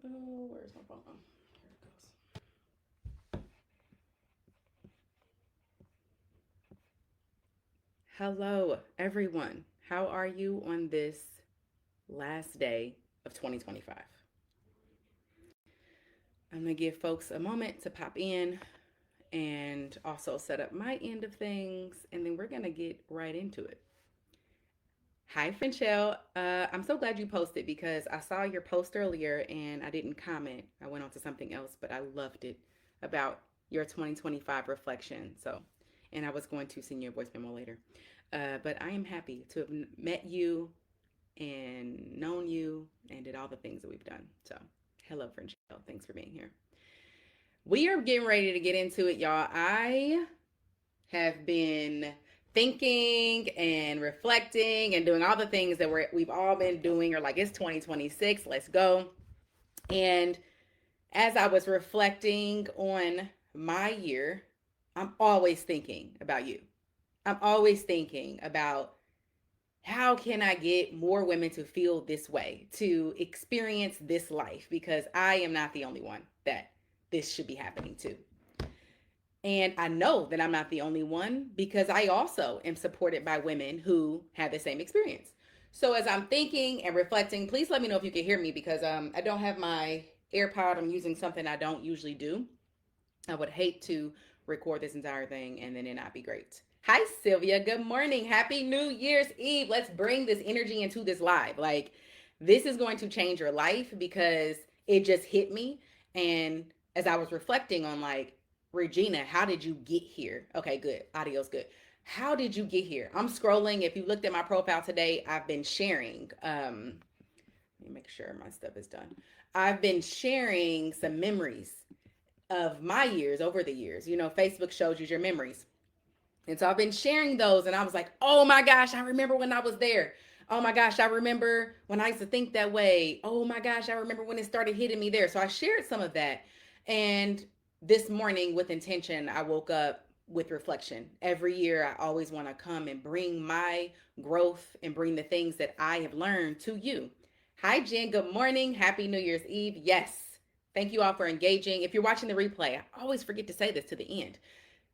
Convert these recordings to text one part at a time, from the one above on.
Oh, where's my phone? Oh, here it goes. Hello, everyone. How are you on this last day of 2025? I'm going to give folks a moment to pop in and also set up my end of things, and then we're going to get right into it. Hi, Finchelle. I'm so glad you posted because I saw your post earlier and I didn't comment. I went on to something else, but I loved it about your 2025 reflection. So, and I was going to send you a voice memo later. But I am happy to have met you and known you and did all the things that we've done. So, hello, Finchelle. Thanks for being here. We are getting ready to get into it, y'all. I have been thinking and reflecting and doing all the things that we've all been doing, or like, it's 2026, let's go. And as I was reflecting on my year, I'm always thinking about you. I'm always thinking about how can I get more women to feel this way, to experience this life, because I am not the only one that this should be happening to. And I know that I'm not the only one because I also am supported by women who have the same experience. So as I'm thinking and reflecting, please let me know if you can hear me because I don't have my AirPod. I'm using something I don't usually do. I would hate to record this entire thing and then it not be great. Hi, Sylvia. Good morning. Happy New Year's Eve. Let's bring this energy into this live. Like, this is going to change your life because it just hit me. And as I was reflecting on, like, Regina, how did you get here? Okay, good. Audio's good. How did you get here? I'm scrolling. If you looked at my profile today, I've been sharing. Let me make sure my stuff is done. I've been sharing some memories of my years over the years. You know, Facebook shows you your memories. And so I've been sharing those, and I was like, oh my gosh, I remember when I was there. Oh my gosh, I remember when I used to think that way. Oh my gosh, I remember when it started hitting me there. So I shared some of that. And this morning, with intention, I woke up with reflection. Every year, I always want to come and bring my growth and bring the things that I have learned to you. Hi, Jen. Good morning. Happy New Year's Eve. Yes. Thank you all for engaging. If you're watching the replay, I always forget to say this to the end.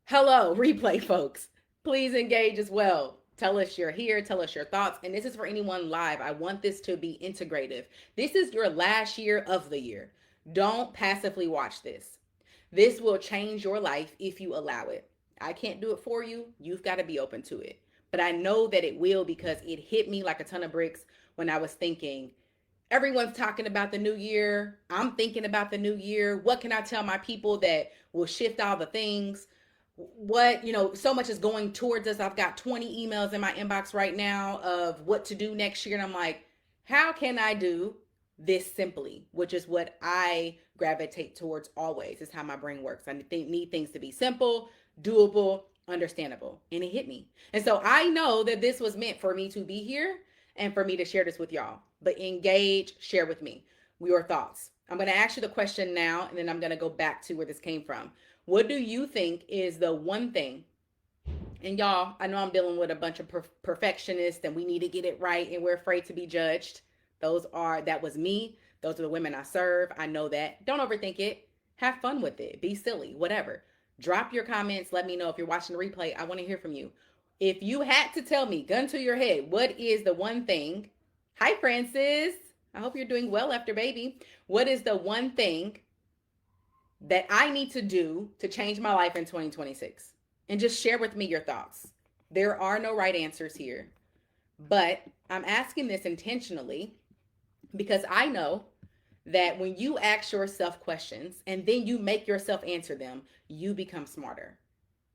Hello, replay folks. Please engage as well. Tell us you're here. Tell us your thoughts. And this is for anyone live. I want this to be integrative. This is your last year of the year. Don't passively watch this. This will change your life if you allow it. I can't do it for you. You've got to be open to it. But I know that it will because it hit me like a ton of bricks when I was thinking, everyone's talking about the new year. I'm thinking about the new year. What can I tell my people that will shift all the things? What, so much is going towards us. I've got 20 emails in my inbox right now of what to do next year. And I'm like, how can I do this simply? Which is what I gravitate towards always, is how my brain works. I need things to be simple, doable, understandable. And it hit me. And so I know that this was meant for me to be here and for me to share this with y'all. But engage, share with me your thoughts. I'm going to ask you the question now, and then I'm going to go back to where this came from. What do you think is the one thing? And y'all, I know I'm dealing with a bunch of perfectionists and we need to get it right and we're afraid to be judged. That was me. Those are the women I serve. I know that. Don't overthink it. Have fun with it. Be silly, whatever. Drop your comments. Let me know if you're watching the replay. I want to hear from you. If you had to tell me, gun to your head, what is the one thing? Hi, Francis. I hope you're doing well after baby. What is the one thing that I need to do to change my life in 2026? And just share with me your thoughts. There are no right answers here, but I'm asking this intentionally because I know that when you ask yourself questions and then you make yourself answer them, you become smarter,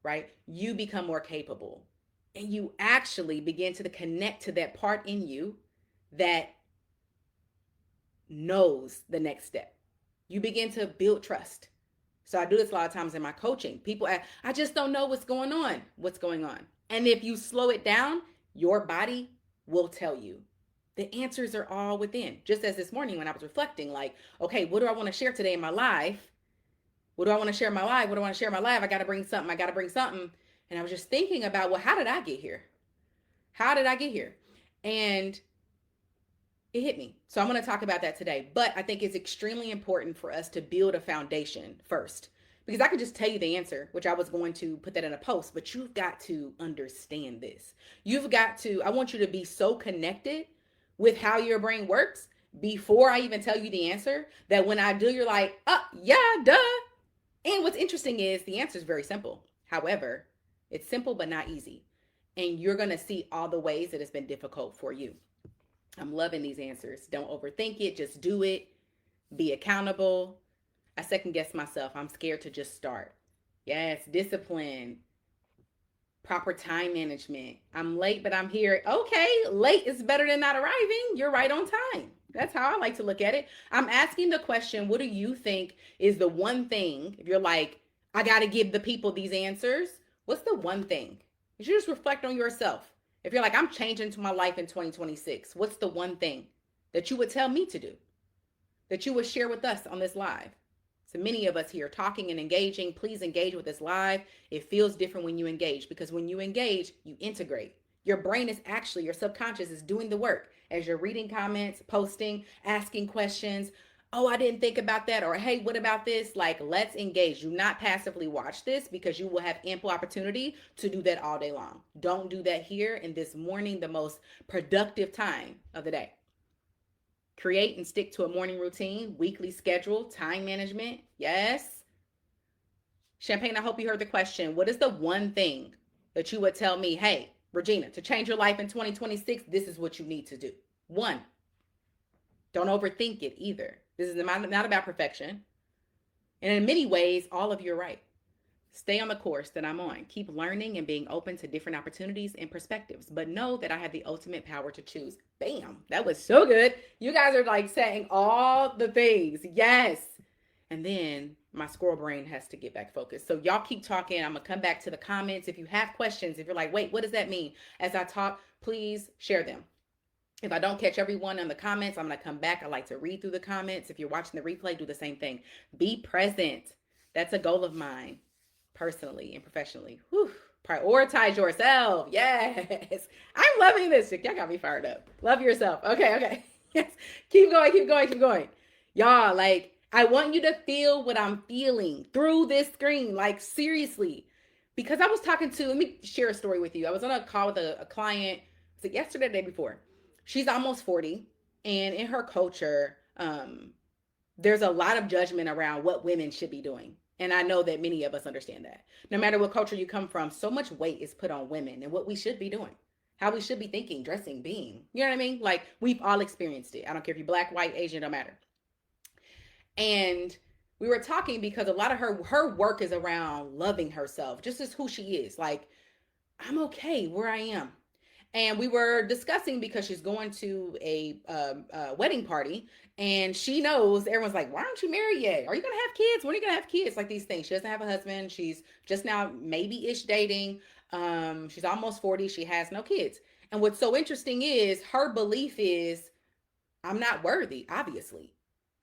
right? You become more capable, and you actually begin to connect to that part in you that knows the next step. You begin to build trust. So I do this a lot of times in my coaching. People ask, I just don't know what's going on. What's going on? And if you slow it down, your body will tell you. The answers are all within. Just as this morning when I was reflecting, like, okay, what do I want to share today in my life? What do I want to share in my life? What do I want to share in my life? I got to bring something. I got to bring something. And I was just thinking about, well, how did I get here? How did I get here? And It hit me. So I'm going to talk about that today. But I think it's extremely important for us to build a foundation first. Because I could just tell you the answer, which I was going to put that in a post, but you've got to understand this. You've got to, I want you to be so connected with how your brain works before I even tell you the answer that when I do, you're like, oh, yeah, duh. And what's interesting is the answer is very simple. However, it's simple but not easy. And you're going to see all the ways that it's been difficult for you. I'm loving these answers. Don't overthink it. Just do it. Be accountable. I second guess myself. I'm scared to just start. Yes, discipline, proper time management. I'm late, but I'm here. Okay, late is better than not arriving. You're right on time. That's how I like to look at it. I'm asking the question, what do you think is the one thing, if you're like, I got to give the people these answers, what's the one thing? You should just reflect on yourself. If you're like, I'm changing to my life in 2026, what's the one thing that you would tell me to do, that you would share with us on this live? So many of us here talking and engaging. Please engage with this live. It feels different when you engage, because when you engage, you integrate. Your brain is actually, your subconscious is doing the work as you're reading comments, posting, asking questions. Oh, I didn't think about that. Or, hey, what about this? Like, let's engage. Do not passively watch this, because you will have ample opportunity to do that all day long. Don't do that here in this morning, the most productive time of the day. Create and stick to a morning routine, weekly schedule, time management. Yes. Champagne, I hope you heard the question. What is the one thing that you would tell me, hey, Regina, to change your life in 2026, this is what you need to do? One. Don't overthink it either. This is not about perfection. And in many ways, all of you are right. Stay on the course that I'm on. Keep learning and being open to different opportunities and perspectives. But know that I have the ultimate power to choose. Bam. That was so good. You guys are like saying all the things. Yes. And then my squirrel brain has to get back focused. So y'all keep talking. I'm going to come back to the comments. If you have questions, if you're like, wait, what does that mean? As I talk, please share them. If I don't catch everyone in the comments, I'm going to come back. I like to read through the comments. If you're watching the replay, do the same thing. Be present. That's a goal of mine. Personally and professionally. Whew. Prioritize yourself. Yes. I'm loving this. Y'all got me fired up. Love yourself. Okay. Yes. Keep going. Y'all, like, I want you to feel what I'm feeling through this screen. Like, seriously. Because I was talking to, let me share a story with you. I was on a call with a client, was it yesterday or the day before? She's almost 40. And in her culture, there's a lot of judgment around what women should be doing. And I know that many of us understand that. No matter what culture you come from, so much weight is put on women and what we should be doing, how we should be thinking, dressing, being. You know what I mean? Like, we've all experienced it. I don't care if you're black, white, Asian, don't matter. And we were talking because a lot of her work is around loving herself, just as who she is. Like, I'm okay where I am. And we were discussing because she's going to a wedding party, and she knows everyone's like, why aren't you married yet? Are you going to have kids? When are you going to have kids? Like, these things. She doesn't have a husband. She's just now maybe-ish dating. She's almost 40. She has no kids. And what's so interesting is her belief is, I'm not worthy, obviously.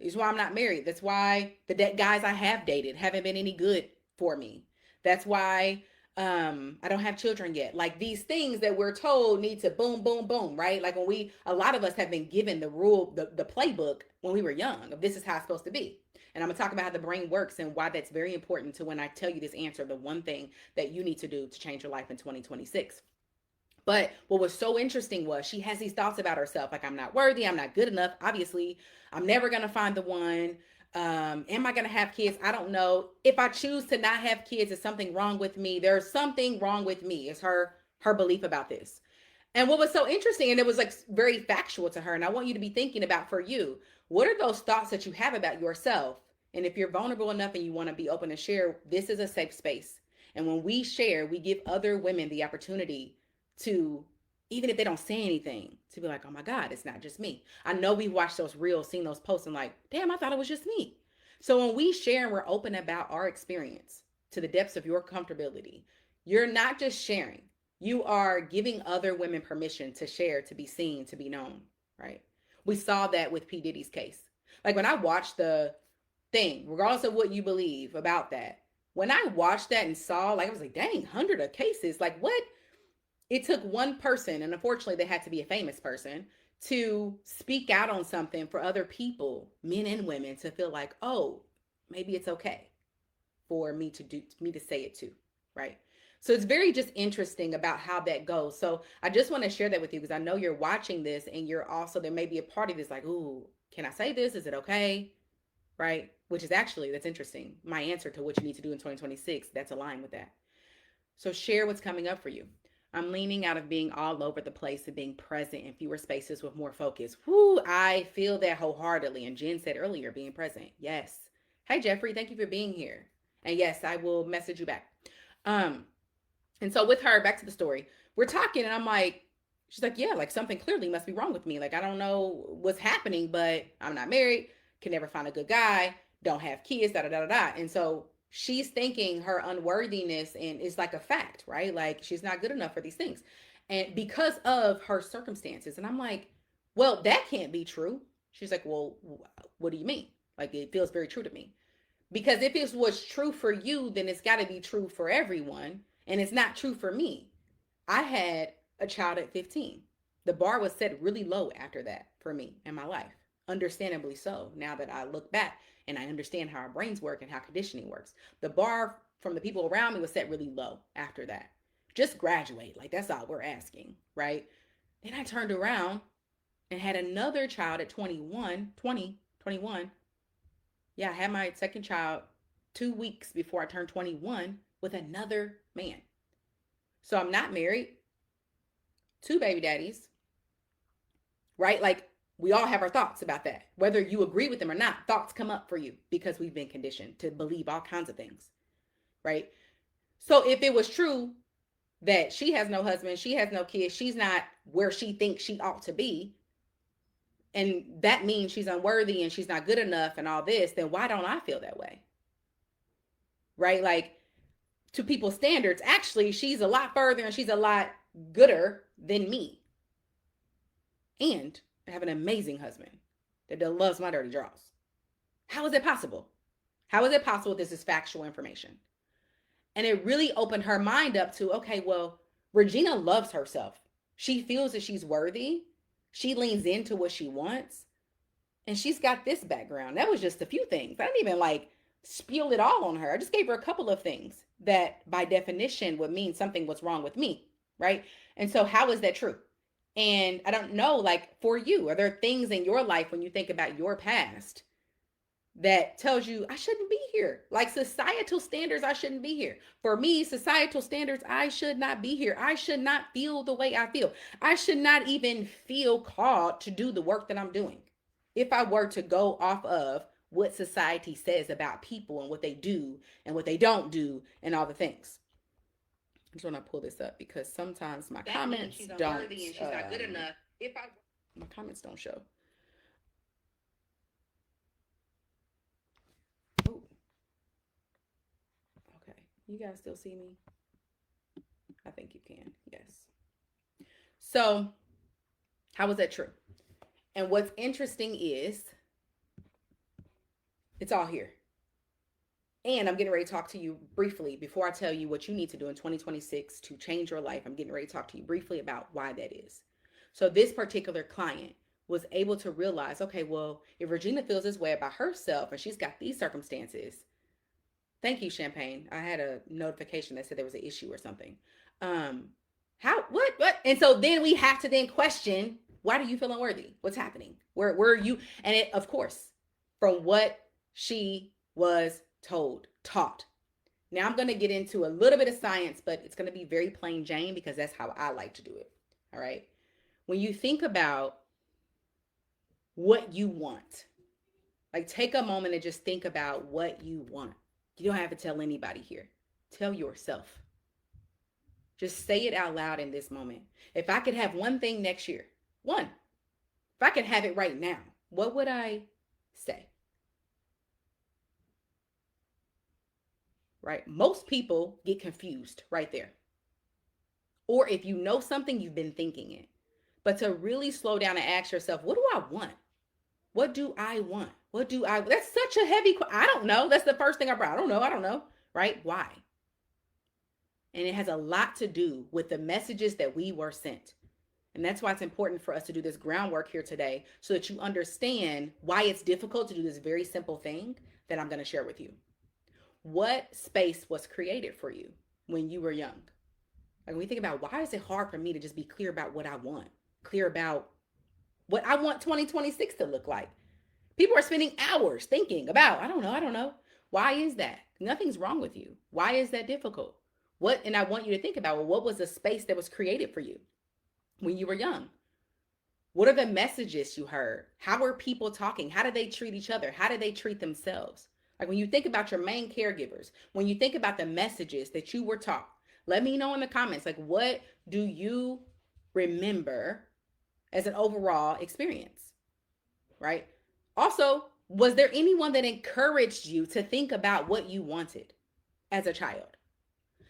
That's why I'm not married. That's why the guys I have dated haven't been any good for me. That's why I don't have children yet. Like, these things that we're told need to boom, boom, boom, right? Like, when a lot of us have been given the rule, the playbook when we were young of this is how it's supposed to be. And I'm gonna talk about how the brain works and why that's very important to when I tell you this answer, the one thing that you need to do to change your life in 2026. But what was so interesting was she has these thoughts about herself. Like, I'm not worthy. I'm not good enough. Obviously, I'm never going to find the one. Am I going to have kids? I don't know. If I choose to not have kids, is something wrong with me? There's something wrong with me is her belief about this. And what was so interesting, and it was like very factual to her, and I want you to be thinking about for you, what are those thoughts that you have about yourself? And if you're vulnerable enough and you want to be open to share, this is a safe space. And when we share, we give other women the opportunity to, even if they don't say anything, to be like, oh my God, it's not just me. I know we've watched those reels, seen those posts, and like, damn, I thought it was just me. So when we share and we're open about our experience to the depths of your comfortability, you're not just sharing, you are giving other women permission to share, to be seen, to be known, right? We saw that with P. Diddy's case. Like, when I watched the thing, regardless of what you believe about that, when I watched that and saw, like, I was like, dang, 100 of cases, like, what? It took one person, and unfortunately they had to be a famous person, to speak out on something for other people, men and women, to feel like, oh, maybe it's okay for me to say it too, right? So it's very just interesting about how that goes. So I just want to share that with you because I know you're watching this and you're also, there may be a party that's like, ooh, can I say this? Is it okay? Right? Which is actually, that's interesting. My answer to what you need to do in 2026, that's aligned with that. So share what's coming up for you. I'm leaning out of being all over the place and being present in fewer spaces with more focus. Whoo, I feel that wholeheartedly. And Jen said earlier, being present. Yes. Hey, Jeffrey, thank you for being here. And yes, I will message you back. Um, and so with her, back to the story, we're talking and I'm like, she's like, yeah, like something clearly must be wrong with me. Like, I don't know what's happening, but I'm not married, can never find a good guy, don't have kids, da da da da da. And so she's thinking her unworthiness and is like a fact, right? Like she's not good enough for these things. And because of her circumstances. And I'm like, well, that can't be true. She's like, well, what do you mean? Like it feels very true to me. Because if it was true for you, then it's got to be true for everyone. And it's not true for me. I had a child at 15. The bar was set really low after that for me in my life. Understandably so, now that I look back and I understand how our brains work and how conditioning works. The bar from the people around me was set really low after that. Just graduate. Like, that's all we're asking, right? Then I turned around and had another child at 21. Yeah, I had my second child 2 weeks before I turned 21 with another man. So I'm not married, two baby daddies, right? Like we all have our thoughts about that. Whether you agree with them or not, thoughts come up for you because we've been conditioned to believe all kinds of things, right? So if it was true that she has no husband, she has no kids, she's not where she thinks she ought to be, and that means she's unworthy and she's not good enough and all this, then why don't I feel that way? Right? Like to people's standards, actually, she's a lot further and she's a lot gooder than me. And I have an amazing husband that loves my dirty draws. How is it possible? How is it possible this is factual information? And it really opened her mind up to, okay, well, Regina loves herself. She feels that she's worthy. She leans into what she wants. And she's got this background. That was just a few things. I didn't even like spiel it all on her. I just gave her a couple of things that by definition would mean something was wrong with me, right? And so how is that true? And I don't know, like for you, are there things in your life when you think about your past that tells you I shouldn't be here? Like societal standards, I shouldn't be here. For me, societal standards, I should not be here. I should not feel the way I feel. I should not even feel called to do the work that I'm doing. If I were to go off of what society says about people and what they do and what they don't do and all the things. I just want to pull this up because sometimes my comments don't. And she's not good enough. My comments don't show. Oh, okay. You guys still see me? I think you can. Yes. So, how is that true? And what's interesting is it's all here. And I'm getting ready to talk to you briefly before I tell you what you need to do in 2026 to change your life. I'm getting ready to talk to you briefly about why that is. So this particular client was able to realize, okay, well, if Regina feels this way about herself and she's got these circumstances, thank you, Champagne. I had a notification that said there was an issue or something. What? And so then we have to then question, why do you feel unworthy? What's happening? Where are you? And it, of course, from what she was taught. Now I'm going to get into a little bit of science, but it's going to be very plain Jane because that's how I like to do it. All right. When you think about what you want, like take a moment and just think about what you want. You don't have to tell anybody here. Tell yourself. Just say it out loud in this moment. If I could have one thing next year, if I could have it right now, what would I say? Right? Most people get confused right there. Or if you know something, you've been thinking it. But to really slow down and ask yourself, what do I want? What do I want? That's such a heavy, I don't know. That's the first thing I brought. I don't know. Right? Why? And it has a lot to do with the messages that we were sent. And that's why it's important for us to do this groundwork here today so that you understand why it's difficult to do this very simple thing that I'm going to share with you. What space was created for you when you were young? Like when we think about why is it hard for me to just be clear about what I want, clear about what I want 2026 to look like. People are spending hours thinking about, I don't know. Why is that? Nothing's wrong with you. Why is that difficult? And I want you to think about, well, what was the space that was created for you when you were young? What are the messages you heard? How were people talking? How did they treat each other? How did they treat themselves? Like when you think about your main caregivers, when you think about the messages that you were taught, let me know in the comments, like what do you remember as an overall experience, right? Also, was there anyone that encouraged you to think about what you wanted as a child?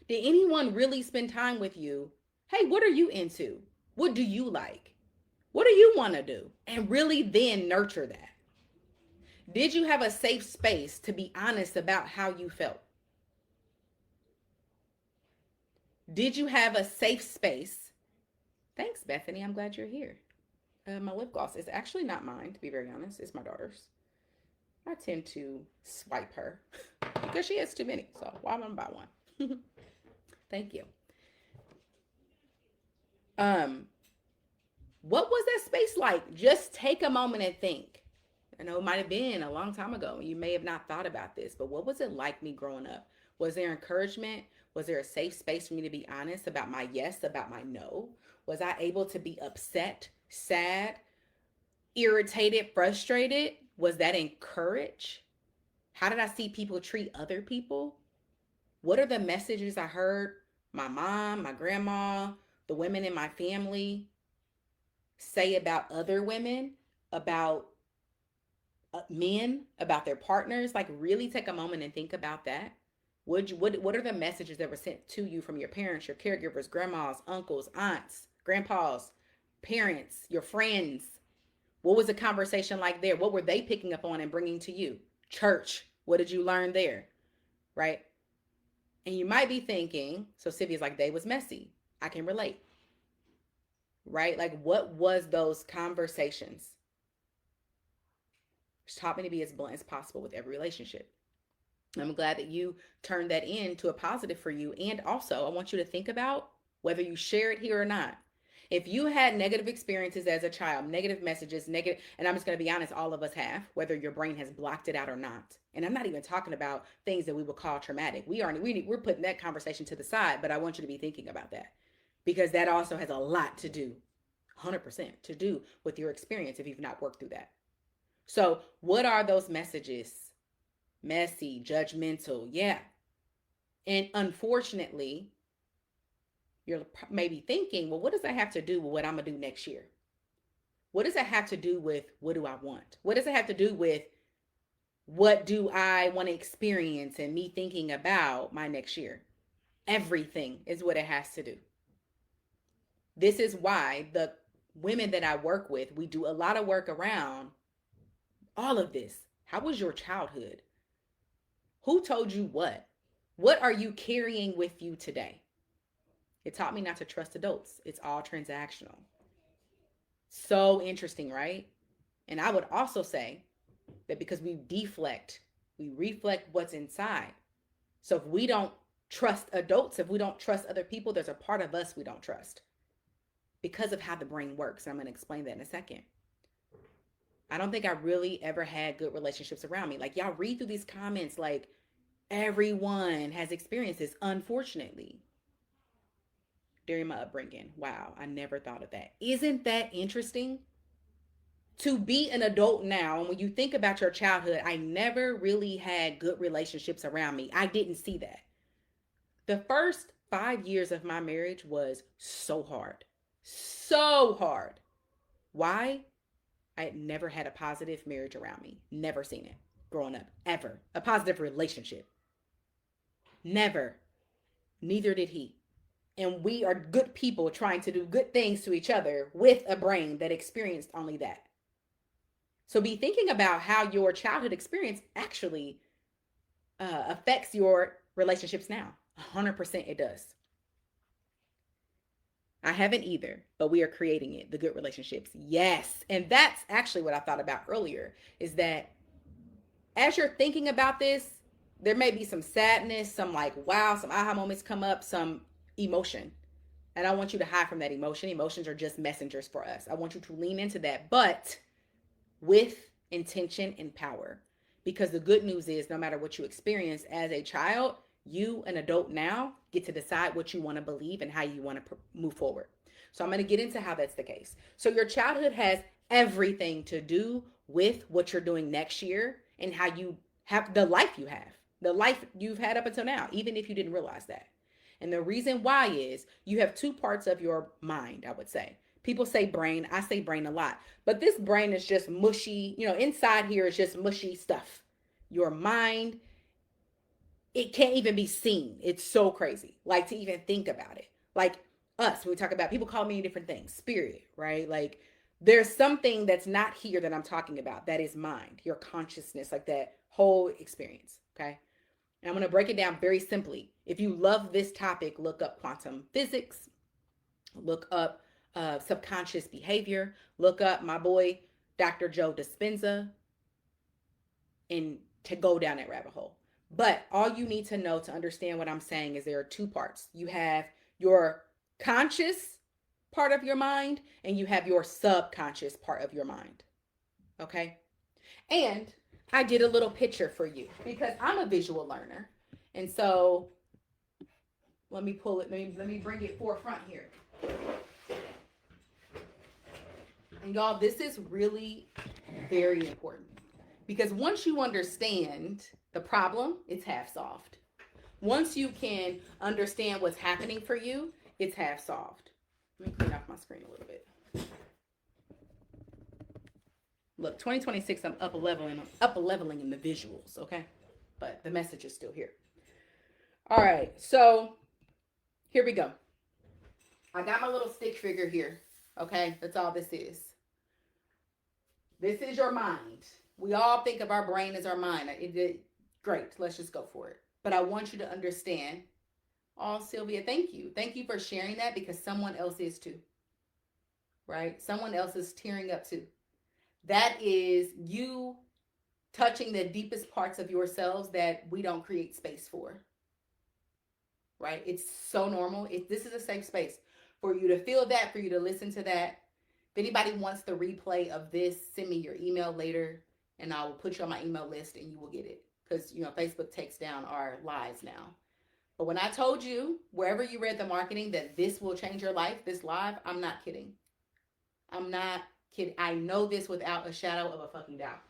Did anyone really spend time with you? Hey, what are you into? What do you like? What do you want to do? And really then nurture that. Did you have a safe space to be honest about how you felt? Did you have a safe space? Thanks, Bethany. I'm glad you're here. My lip gloss is actually not mine, to be very honest. It's my daughter's. I tend to swipe her because she has too many. So why am I gonna buy one? Thank you. What was that space like? Just take a moment and think. I know it might have been a long time ago. You may have not thought about this, but what was it like me growing up? Was there encouragement? Was there a safe space for me to be honest about my yes, about my no? Was I able to be upset, sad, irritated, frustrated? Was that encouraged? How did I see people treat other people? What are the messages I heard my mom, my grandma, the women in my family say about other women, about men, about their partners? Like really take a moment and think about that. What are the messages that were sent to you from your parents, your caregivers, grandmas, uncles, aunts, grandpas, parents, your friends? What was the conversation like there? What were they picking up on and bringing to you? Church, what did you learn there? Right? And you might be thinking, so Sylvia's like, they was messy. I can relate. Right? Like what was those conversations? It's taught me to be as blunt as possible with every relationship. I'm glad that you turned that into a positive for you. And also, I want you to think about whether you share it here or not. If you had negative experiences as a child, negative messages, negative, and I'm just going to be honest, all of us have, whether your brain has blocked it out or not. And I'm not even talking about things that we would call traumatic. We're putting that conversation to the side, but I want you to be thinking about that because that also has a lot to do, 100% to do with your experience if you've not worked through that. So what are those messages? Messy, judgmental, yeah. And unfortunately, you're maybe thinking, well, what does that have to do with what I'm going to do next year? What does that have to do with what do I want? What does it have to do with what do I want to experience and me thinking about my next year? Everything is what it has to do. This is why the women that I work with, we do a lot of work around all of this. How was your childhood? Who told you what? What are you carrying with you today? It taught me not to trust adults. It's all transactional. So interesting, right? And I would also say that because we reflect what's inside. So if we don't trust adults, if we don't trust other people, there's a part of us we don't trust because of how the brain works. I'm going to explain that in a second. I don't think I really ever had good relationships around me. Like y'all read through these comments, like everyone has experienced this, unfortunately, during my upbringing. Wow, I never thought of that. Isn't that interesting? To be an adult now, and when you think about your childhood, I never really had good relationships around me. I didn't see that. The first 5 years of my marriage was so hard. So hard. Why? I had never had a positive marriage around me. Never seen it growing up, ever. A positive relationship. Never. Neither did he. And we are good people trying to do good things to each other with a brain that experienced only that. So be thinking about how your childhood experience actually affects your relationships now. 100% it does. I haven't either, but we are creating it, the good relationships. Yes. And that's actually what I thought about earlier is that as you're thinking about this, there may be some sadness, some like, wow, some aha moments come up, some emotion. And I want you to hide from that emotion. Emotions are just messengers for us. I want you to lean into that, but with intention and power. Because the good news is, no matter what you experience as a child, you, an adult now, get to decide what you want to believe and how you want to move forward. So I'm going to get into how that's the case. So your childhood has everything to do with what you're doing next year and how you have the life you have, the life you've had up until now, even if you didn't realize that. And the reason why is you have two parts of your mind, I would say. People say brain. I say brain a lot. But this brain is just mushy. Inside here is just mushy stuff. Your mind, it can't even be seen. It's so crazy. Like to even think about it. Like us, when we talk about people call me different things, spirit, right? Like there's something that's not here that I'm talking about. That is mind, your consciousness, like that whole experience. Okay. And I'm going to break it down very simply. If you love this topic, look up quantum physics, look up subconscious behavior, look up my boy, Dr. Joe Dispenza, and to go down that rabbit hole. But all you need to know to understand what I'm saying is there are two parts. You have your conscious part of your mind, and you have your subconscious part of your mind. Okay? And I did a little picture for you because I'm a visual learner. And so let me pull it. Let me bring it forefront here. And y'all, this is really very important because once you understand the problem, it's half solved. Once you can understand what's happening for you, it's half solved. Let me clean off my screen a little bit. Look, 2026, I'm up leveling in the visuals, okay? But the message is still here. All right, so here we go. I got my little stick figure here, okay? That's all this is. This is your mind. We all think of our brain as our mind. Great, let's just go for it. But I want you to understand. Oh, Sylvia, thank you. Thank you for sharing that because someone else is too, right? Someone else is tearing up too. That is you touching the deepest parts of yourselves that we don't create space for, right? It's so normal. This is a safe space for you to feel that, for you to listen to that. If anybody wants the replay of this, send me your email later and I will put you on my email list and you will get it. Because, Facebook takes down our lives now. But when I told you, wherever you read the marketing, that this will change your life, this live, I'm not kidding. I'm not kidding. I know this without a shadow of a fucking doubt.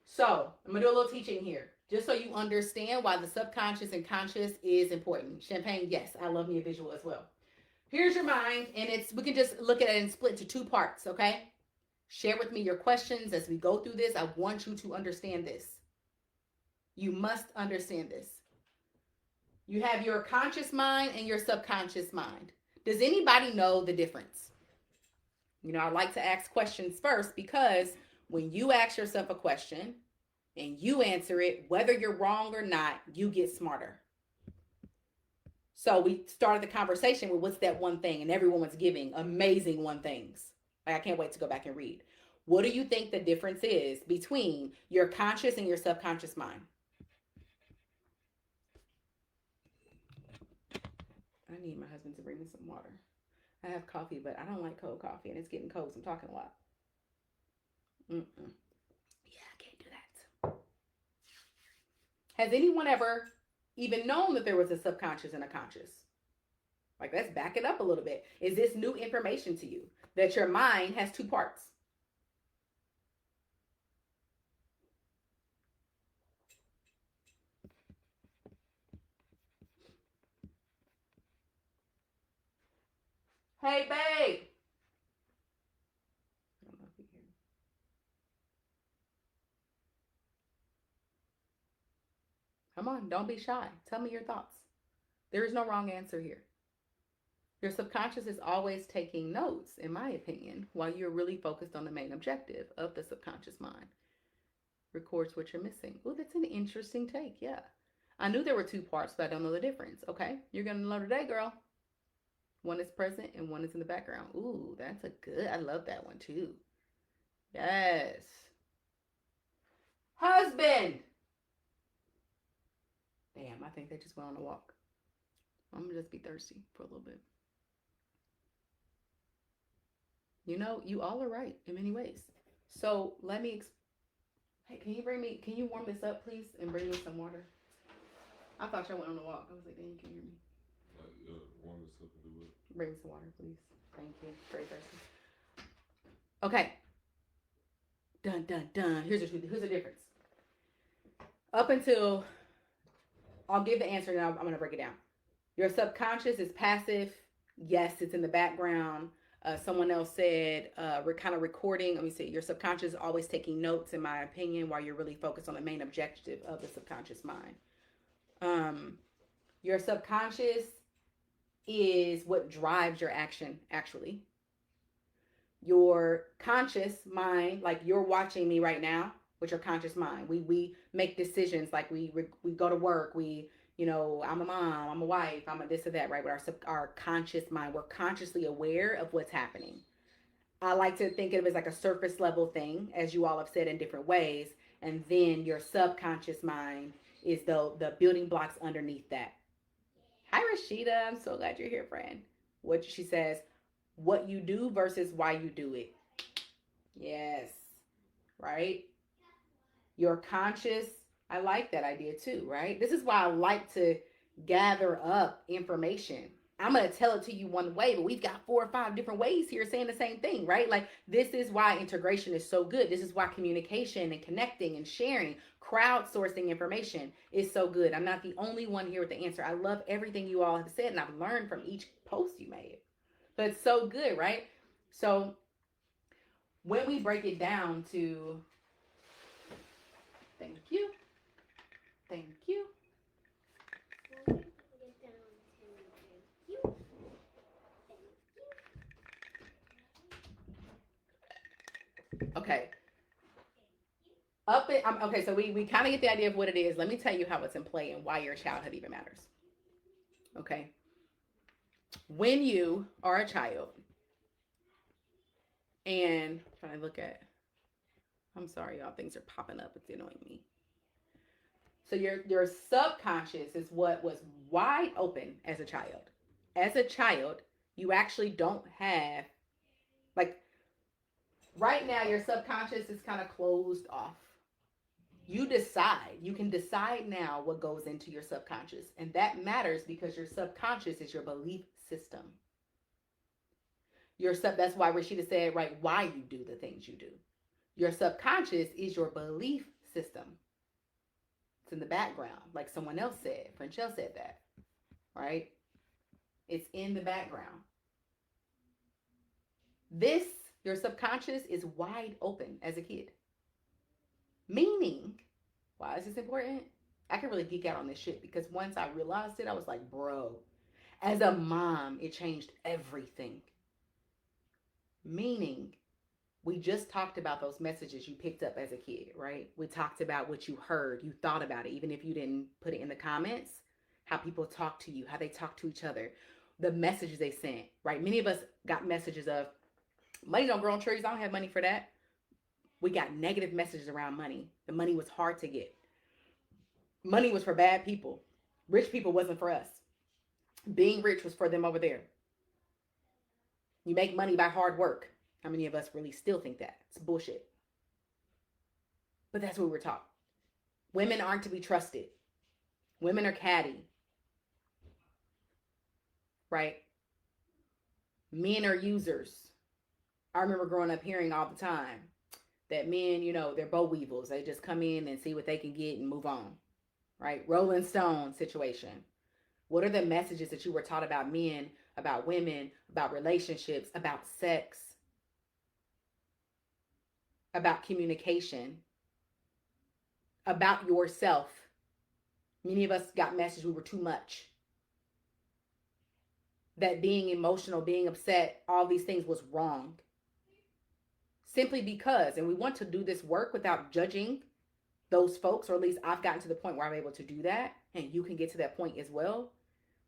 So I'm going to do a little teaching here. Just so you understand why the subconscious and conscious is important. Champagne, yes, I love me a visual as well. Here's your mind, and we can just look at it and split to two parts, okay? Share with me your questions as we go through this. I want you to understand this. You must understand this. You have your conscious mind and your subconscious mind. Does anybody know the difference? I like to ask questions first because when you ask yourself a question and you answer it, whether you're wrong or not, you get smarter. So we started the conversation with what's that one thing, and everyone was giving amazing one things. I can't wait to go back and read. What do you think the difference is between your conscious and your subconscious mind? I need my husband to bring me some water. I have coffee, but I don't like cold coffee, and it's getting cold, so I'm talking a lot. Yeah, I can't do that. Has anyone ever even known that there was a subconscious and a conscious? Like, let's back it up a little bit. Is this new information to you that your mind has two parts? Hey, babe. I don't know if you hear me. Come on, don't be shy. Tell me your thoughts. There is no wrong answer here. Your subconscious is always taking notes, in my opinion, while you're really focused on the main objective of the subconscious mind. Records what you're missing. Oh, that's an interesting take. Yeah. I knew there were two parts, but I don't know the difference. Okay. You're going to know today, girl. One is present and one is in the background. Ooh, that's a good. I love that one too. Yes. Husband. Damn, I think they just went on a walk. I'm gonna just be thirsty for a little bit. You know, you all are right in many ways. So let me. Hey, can you bring me? Can you warm this up, please, and bring me some water? I thought y'all went on a walk. I was like, dang, you can't hear me. Warm this up and do it. Bring some water, please. Thank you. Very thirsty. Okay. Dun dun dun. Here's the difference. Up until I'll give the answer, and I'm going to break it down. Your subconscious is passive. Yes, it's in the background. Someone else said we're kind of recording. Let me see. Your subconscious is always taking notes, in my opinion, while you're really focused on the main objective of the subconscious mind. Your subconscious is what drives your action, actually. Your conscious mind, like you're watching me right now, with your conscious mind. We make decisions, like we go to work. I'm a mom, I'm a wife, I'm a this or that, right? With our conscious mind, we're consciously aware of what's happening. I like to think of it as like a surface level thing, as you all have said in different ways, and then your subconscious mind is the building blocks underneath that. Hi, Rashida. I'm so glad you're here, friend. What she says, what you do versus why you do it. Yes, right? Your conscious, I like that idea too, right? This is why I like to gather up information. I'm going to tell it to you one way, but we've got 4 or 5 different ways here saying the same thing, right? Like, this is why integration is so good. This is why communication and connecting and sharing, crowdsourcing information is so good. I'm not the only one here with the answer. I love everything you all have said, and I've learned from each post you made. But it's so good, right? So when we break it down to, thank you. Thank you. Okay. Okay, so we kind of get the idea of what it is. Let me tell you how it's in play and why your childhood even matters. Okay. When you are a child, and trying to look at, I'm sorry, y'all, things are popping up. It's annoying me. So your subconscious is what was wide open as a child. As a child, you actually don't have, like, right now your subconscious is kind of closed off. You can decide now what goes into your subconscious, and that matters because your subconscious is your belief system. That's why Rashida said, right, why you do the things you do. Your subconscious is your belief system. It's in the background, like someone else said. Frenchelle said that, right? It's in the background. Your subconscious is wide open as a kid. Meaning, why is this important? I can really geek out on this shit because once I realized it, I was like, bro, as a mom, it changed everything. Meaning, we just talked about those messages you picked up as a kid, right? We talked about what you heard, you thought about it, even if you didn't put it in the comments, how people talk to you, how they talk to each other, the messages they sent, right? Many of us got messages of, money don't grow on trees, I don't have money for that. We got negative messages around money. The money was hard to get. Money was for bad people. Rich people wasn't for us. Being rich was for them over there. You make money by hard work. How many of us really still think that? It's bullshit. But that's what we were taught. Women aren't to be trusted. Women are catty. Right? Men are users. I remember growing up hearing all the time that men, they're bow weevils. They just come in and see what they can get and move on. Right? Rolling Stone situation. What are the messages that you were taught about men, about women, about relationships, about sex, about communication, about yourself? Many of us got messages we were too much. That being emotional, being upset, all these things was wrong. Simply because, and we want to do this work without judging those folks, or at least I've gotten to the point where I'm able to do that, and you can get to that point as well.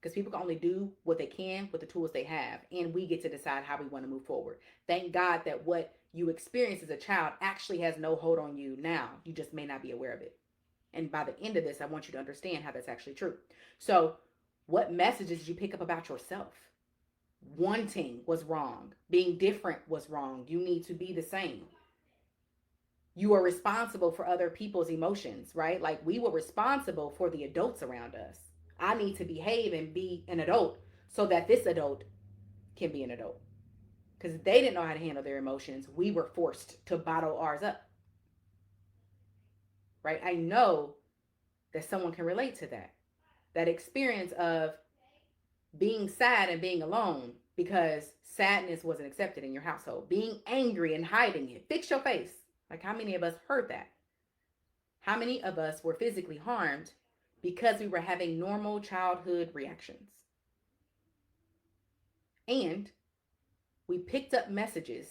because people can only do what they can with the tools they have, and we get to decide how we want to move forward. Thank God that what you experience as a child actually has no hold on you now. You just may not be aware of it. And by the end of this, I want you to understand how that's actually true. So, what messages did you pick up about yourself? Wanting was wrong. Being different was wrong. You need to be the same. You are responsible for other people's emotions, right? Like we were responsible for the adults around us. I need to behave and be an adult so that this adult can be an adult. Because they didn't know how to handle their emotions. We were forced to bottle ours up, right? I know that someone can relate to that. That experience of being sad and being alone because sadness wasn't accepted in your household, being angry and hiding it. Fix your face. Like, how many of us heard that? How many of us were physically harmed because we were having normal childhood reactions? And we picked up messages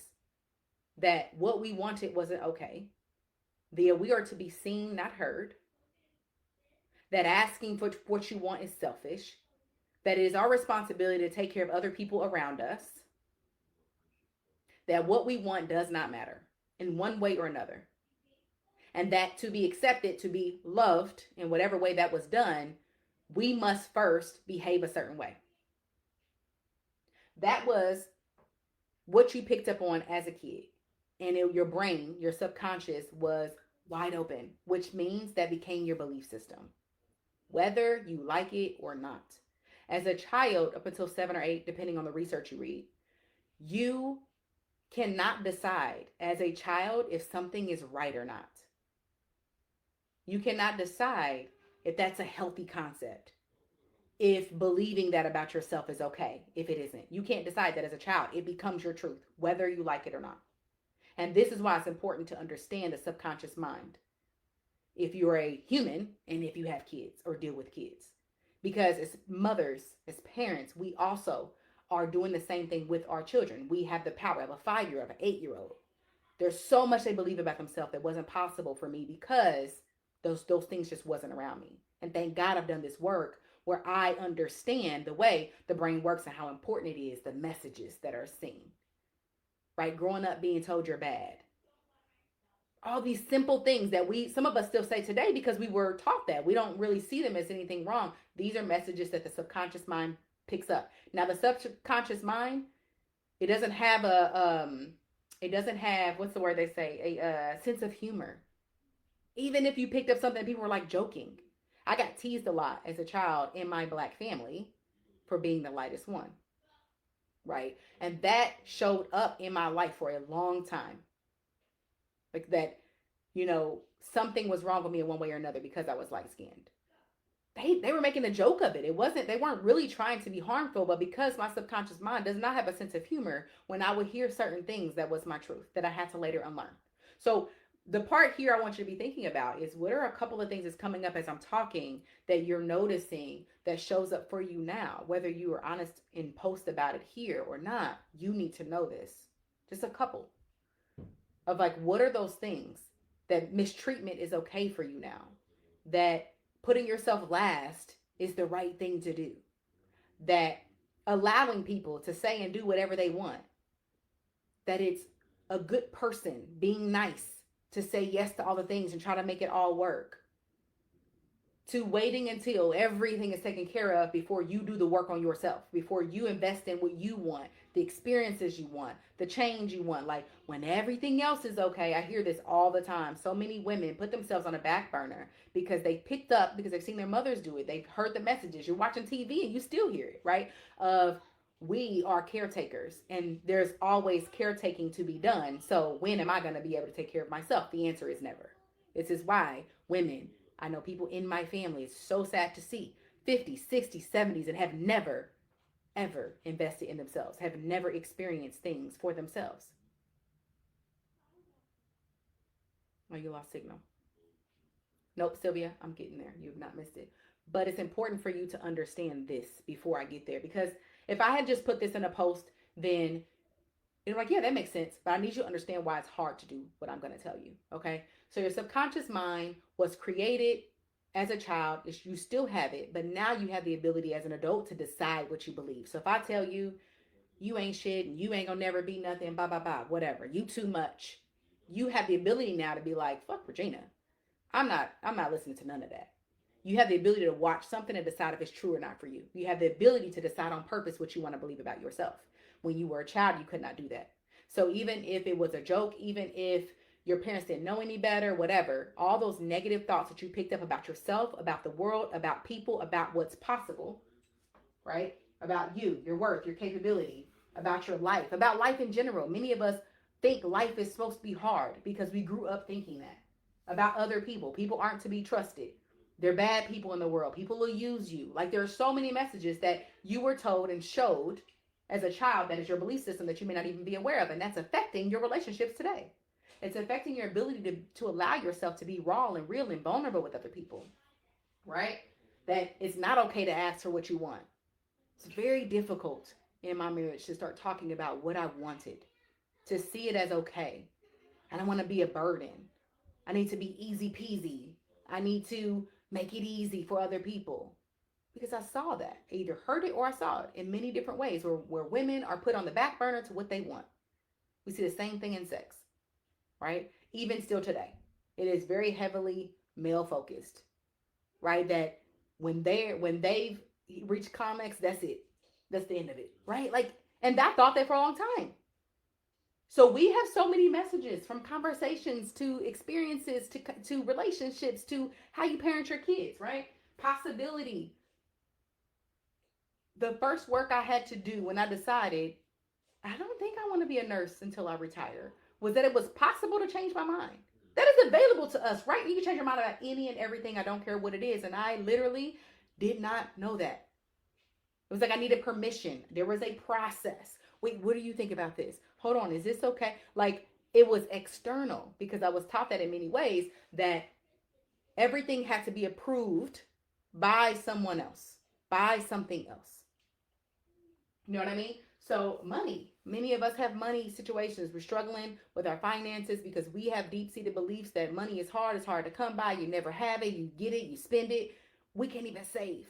that what we wanted wasn't okay. That we are to be seen, not heard. That asking for what you want is selfish. That it is our responsibility to take care of other people around us. That what we want does not matter in one way or another. And that to be accepted, to be loved in whatever way that was done, we must first behave a certain way. That was what you picked up on as a kid. And your brain, your subconscious was wide open, which means that became your belief system, whether you like it or not. As a child, up until 7 or 8, depending on the research you read, you cannot decide as a child if something is right or not. You cannot decide if that's a healthy concept, if believing that about yourself is okay, if it isn't. You can't decide that as a child. It becomes your truth, whether you like it or not. And this is why it's important to understand the subconscious mind if you're a human and if you have kids or deal with kids. Because as mothers, as parents, we also are doing the same thing with our children. We have the power of a 5-year-old, an 8-year-old. There's so much they believe about themselves that wasn't possible for me because those things just wasn't around me. And thank God I've done this work where I understand the way the brain works and how important it is, the messages that are seen. Right? Growing up being told you're bad. All these simple things that some of us still say today because we were taught that. We don't really see them as anything wrong. These are messages that the subconscious mind picks up. Now the subconscious mind, it doesn't have what's the word they say, a sense of humor. Even if you picked up something people were like joking. I got teased a lot as a child in my Black family for being the lightest one. Right? And that showed up in my life for a long time. Like that, something was wrong with me in one way or another because I was light skinned. They were making a joke of it. They weren't really trying to be harmful, but because my subconscious mind does not have a sense of humor, when I would hear certain things, that was my truth that I had to later unlearn. So the part here I want you to be thinking about is what are a couple of things that's coming up as I'm talking that you're noticing that shows up for you now, whether you are honest and post about it here or not. You need to know this. Just a couple of like, what are those things that mistreatment is okay for you now, that putting yourself last is the right thing to do, that allowing people to say and do whatever they want, that it's a good person being nice to say yes to all the things and try to make it all work, to waiting until everything is taken care of before you do the work on yourself, before you invest in what you want, the experiences you want, the change you want. Like when everything else is okay, I hear this all the time. So many women put themselves on a back burner because because they've seen their mothers do it. They've heard the messages. You're watching TV and you still hear it, right? Of we are caretakers and there's always caretaking to be done. So when am I going to be able to take care of myself? The answer is never. This is why women, I know people in my family, it's so sad to see 50s, 60s, 70s and have never, ever invested in themselves, have never experienced things for themselves. Oh, you lost signal. Nope, Sylvia, I'm getting there. You've not missed it. But it's important for you to understand this before I get there, because if I had just put this in a post, then you're like, yeah, that makes sense. But I need you to understand why it's hard to do what I'm going to tell you. Okay. So your subconscious mind was created as a child, you still have it, but now you have the ability as an adult to decide what you believe. So if I tell you, you ain't shit and you ain't gonna never be nothing, blah, blah, blah, whatever, you too much, you have the ability now to be like, fuck Regina. I'm not listening to none of that. You have the ability to watch something and decide if it's true or not for you. You have the ability to decide on purpose what you want to believe about yourself. When you were a child, you could not do that. So even if it was a joke, even if your parents didn't know any better, whatever, all those negative thoughts that you picked up about yourself, about the world, about people, about what's possible, right? About you, your worth, your capability, about your life, about life in general. Many of us think life is supposed to be hard because we grew up thinking that about other people. People aren't to be trusted. They're bad people in the world. People will use you. Like, there are so many messages that you were told and showed as a child that is your belief system that you may not even be aware of. And that's affecting your relationships today. It's affecting your ability to allow yourself to be raw and real and vulnerable with other people, right? That it's not okay to ask for what you want. It's very difficult in my marriage to start talking about what I wanted, to see it as okay. I don't want to be a burden. I need to be easy peasy. I need to make it easy for other people. Because I saw that. I either heard it or I saw it in many different ways where women are put on the back burner to what they want. We see the same thing in sex, right? Even still today. It is very heavily male focused, right? That when they've reached climax, that's it. That's the end of it, right? Like, and I thought that for a long time. So we have so many messages, from conversations to experiences to relationships to how you parent your kids, right? Possibility. The first work I had to do when I decided I don't think I want to be a nurse until I retire was that it was possible to change my mind. That is available to us, right? You can change your mind about any and everything. I don't care what it is. And I literally did not know that. It was like I needed permission. There was a process. Wait, what do you think about this? Hold on, is this okay? Like, it was external because I was taught that in many ways, that everything had to be approved by someone else, by something else. You know what I mean? So money. Many of us have money situations. We're struggling with our finances because we have deep-seated beliefs that money is hard. It's hard to come by. You never have it. You get it. You spend it. We can't even save.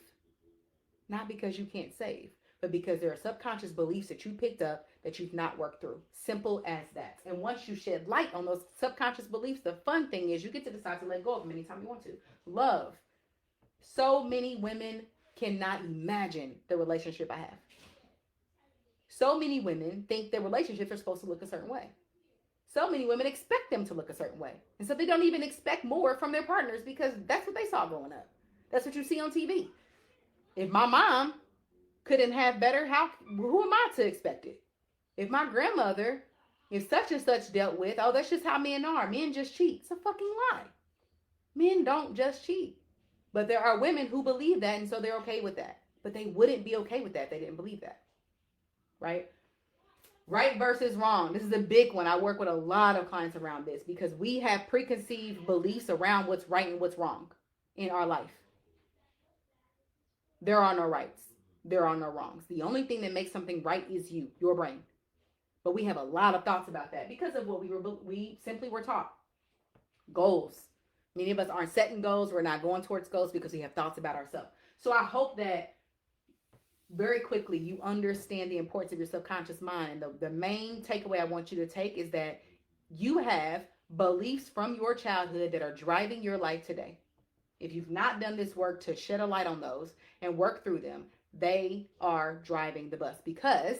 Not because you can't save, but because there are subconscious beliefs that you picked up that you've not worked through. Simple as that. And once you shed light on those subconscious beliefs, the fun thing is you get to decide to let go of them anytime you want to. Love. So many women cannot imagine the relationship I have. So many women think their relationships are supposed to look a certain way. So many women expect them to look a certain way. And so they don't even expect more from their partners because that's what they saw growing up. That's what you see on TV. If my mom couldn't have better, who am I to expect it? If my grandmother, if such and such dealt with, oh, that's just how men are. Men just cheat. It's a fucking lie. Men don't just cheat. But there are women who believe that, and so they're okay with that. But they wouldn't be okay with that if they didn't believe that. Right? Right versus wrong. This is a big one. I work with a lot of clients around this because we have preconceived beliefs around what's right and what's wrong in our life. There are no rights. There are no wrongs. The only thing that makes something right is you, your brain. But we have a lot of thoughts about that because of what we simply were taught. Goals. Many of us aren't setting goals. We're not going towards goals because we have thoughts about ourselves. So I hope that very quickly you understand the importance of your subconscious mind. And the main takeaway I want you to take is that you have beliefs from your childhood that are driving your life today. If you've not done this work to shed a light on those and work through them, they are driving the bus. Because,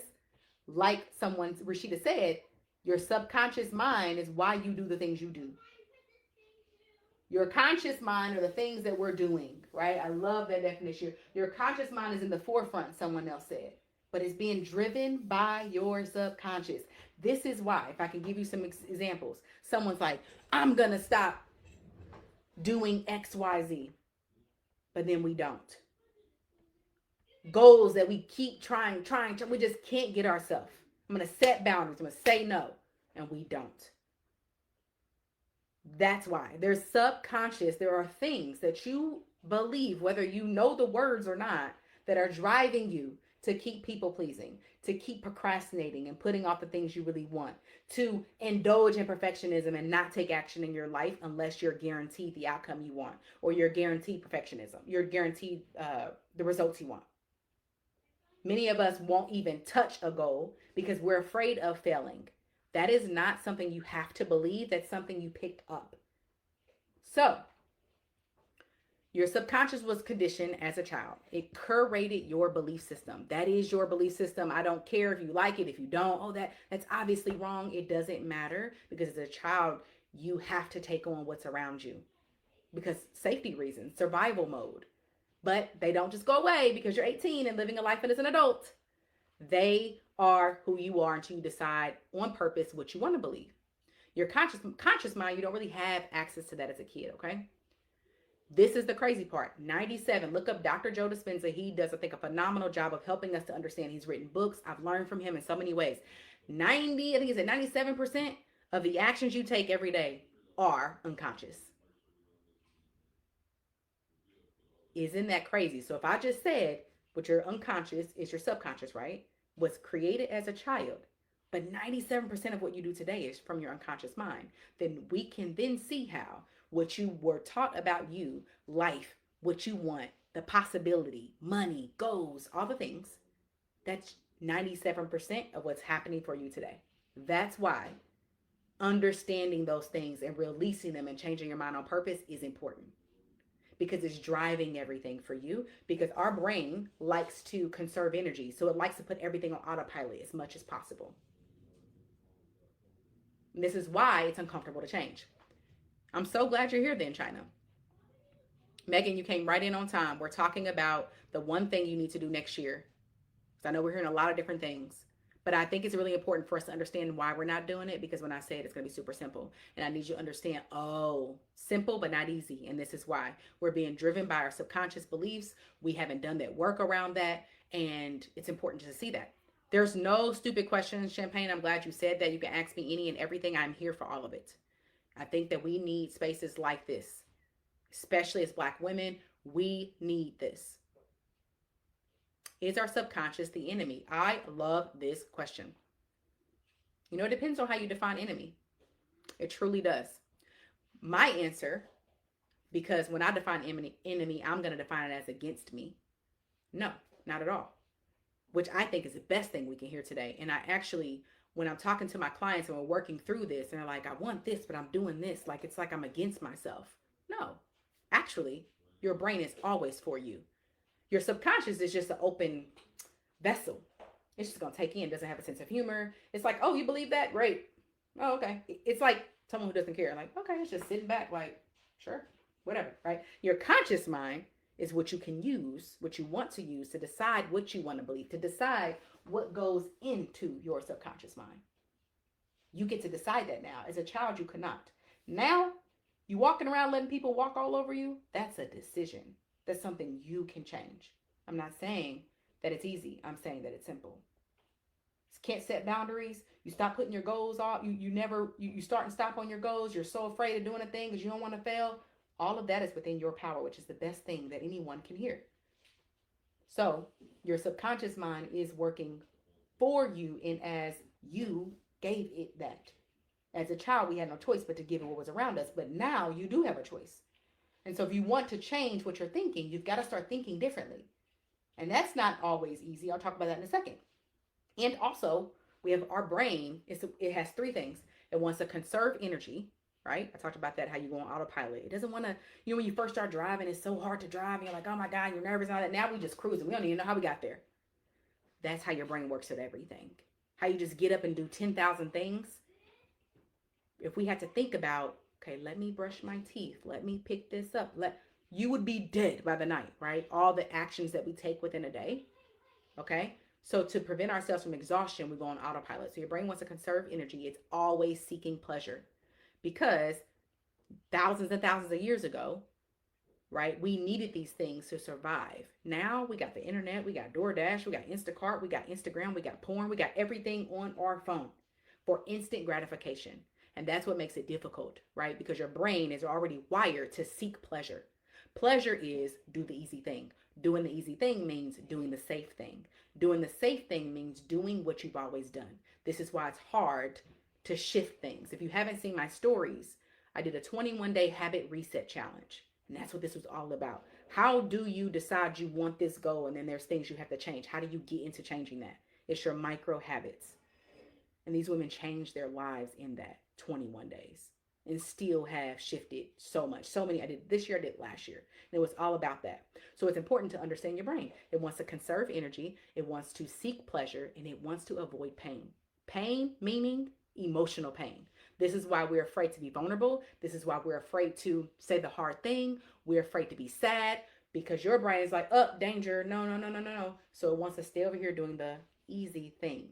like Rashida said, your subconscious mind is why you do the things you do. Your conscious mind are the things that we're doing, right? I love that definition. Your conscious mind is in the forefront, someone else said. But it's being driven by your subconscious. This is why, if I can give you some examples, someone's like, I'm going to stop doing X, Y, Z. But then we don't. Goals that we keep trying, we just can't get ourselves. I'm going to set boundaries. I'm going to say no. And we don't. That's why. There's subconscious. There are things that you believe, whether you know the words or not, that are driving you to keep people pleasing, to keep procrastinating and putting off the things you really want, to indulge in perfectionism and not take action in your life unless you're guaranteed the outcome you want, or you're guaranteed perfectionism, you're guaranteed the results you want. Many of us won't even touch a goal because we're afraid of failing. That is not something you have to believe, that's something you picked up. So, your subconscious was conditioned as a child. It curated your belief system. That is your belief system. I don't care if you like it, if you don't. Oh, that's obviously wrong. It doesn't matter, because as a child, you have to take on what's around you because safety reasons, survival mode. But they don't just go away because you're 18 and living a life as an adult. They are who you are until you decide on purpose what you want to believe. Your conscious mind, you don't really have access to that as a kid, okay? This is the crazy part. 97. Look up Dr. Joe Dispenza. He does, I think, a phenomenal job of helping us to understand. He's written books. I've learned from him in so many ways. 90, I think he said 97% of the actions you take every day are unconscious. Isn't that crazy? So if I just said what your unconscious is your subconscious, right? Was created as a child, but 97% of what you do today is from your unconscious mind, then we can then see how what you were taught about you, life, what you want, the possibility, money, goals, all the things, that's 97% of what's happening for you today. That's why understanding those things and releasing them and changing your mind on purpose is important, because it's driving everything for you, because our brain likes to conserve energy. So it likes to put everything on autopilot as much as possible. And this is why it's uncomfortable to change. I'm so glad you're here then, China. Megan, you came right in on time. We're talking about the one thing you need to do next year. So I know we're hearing a lot of different things, but I think it's really important for us to understand why we're not doing it, because when I say it, it's going to be super simple. And I need you to understand, oh, simple but not easy. And this is why. We're being driven by our subconscious beliefs. We haven't done that work around that. And it's important to see that. There's no stupid questions, Champagne. I'm glad you said that. You can ask me any and everything. I'm here for all of it. I think that we need spaces like this, especially as Black women. We need this. Is our subconscious the enemy? I love this question. You know, it depends on how you define enemy. It truly does. My answer, because when I define enemy, I'm going to define it as against me. No, not at all. Which I think is the best thing we can hear today. And I actually, when I'm talking to my clients and we're working through this and they're like, I want this, but I'm doing this, like it's like I'm against myself. No, actually, your brain is always for you. Your subconscious is just an open vessel. It's just going to take in, doesn't have a sense of humor. It's like, oh, you believe that? Great. Oh, okay. It's like someone who doesn't care. Like, okay, it's just sitting back like, sure, whatever, right? Your conscious mind is what you can use, what you want to use to decide what you want to believe, to decide what goes into your subconscious mind. You get to decide that now. As a child, you could not. Now, you walking around letting people walk all over you, that's a decision. That's something you can change. I'm not saying that it's easy. I'm saying that it's simple. Can't set boundaries. You stop putting your goals off. You start and stop on your goals. You're so afraid of doing a thing because you don't want to fail. All of that is within your power, which is the best thing that anyone can hear. So your subconscious mind is working for you, and as you gave it that. As a child, we had no choice but to give it what was around us. But now you do have a choice. And so if you want to change what you're thinking, you've got to start thinking differently. And that's not always easy. I'll talk about that in a second. And also, we have our brain. It has three things. It wants to conserve energy, right? I talked about that, how you go on autopilot. It doesn't want to, when you first start driving, it's so hard to drive. And you're like, oh my God, you're nervous and all that. Now we just cruising. We don't even know how we got there. That's how your brain works with everything. How you just get up and do 10,000 things. If we had to think about, okay, let me brush my teeth. Let me pick this up. You would be dead by the night, right? All the actions that we take within a day. Okay. So to prevent ourselves from exhaustion, we go on autopilot. So your brain wants to conserve energy. It's always seeking pleasure, because thousands and thousands of years ago, right, we needed these things to survive. Now we got the internet, we got DoorDash, we got Instacart, we got Instagram, we got porn, we got everything on our phone for instant gratification. And that's what makes it difficult, right? Because your brain is already wired to seek pleasure. Pleasure is do the easy thing. Doing the easy thing means doing the safe thing. Doing the safe thing means doing what you've always done. This is why it's hard to shift things. If you haven't seen my stories, I did a 21-day habit reset challenge. And that's what this was all about. How do you decide you want this goal and then there's things you have to change? How do you get into changing that? It's your micro habits. And these women changed their lives in that 21 days and still have shifted so much. So many I did this year, I did last year. And it was all about that. So it's important to understand your brain. It wants to conserve energy, it wants to seek pleasure, and it wants to avoid pain. Pain meaning emotional pain. This is why we're afraid to be vulnerable. This is why we're afraid to say the hard thing. We're afraid to be sad because your brain is like, oh, danger. No, no, no, no, no, no. So it wants to stay over here doing the easy thing.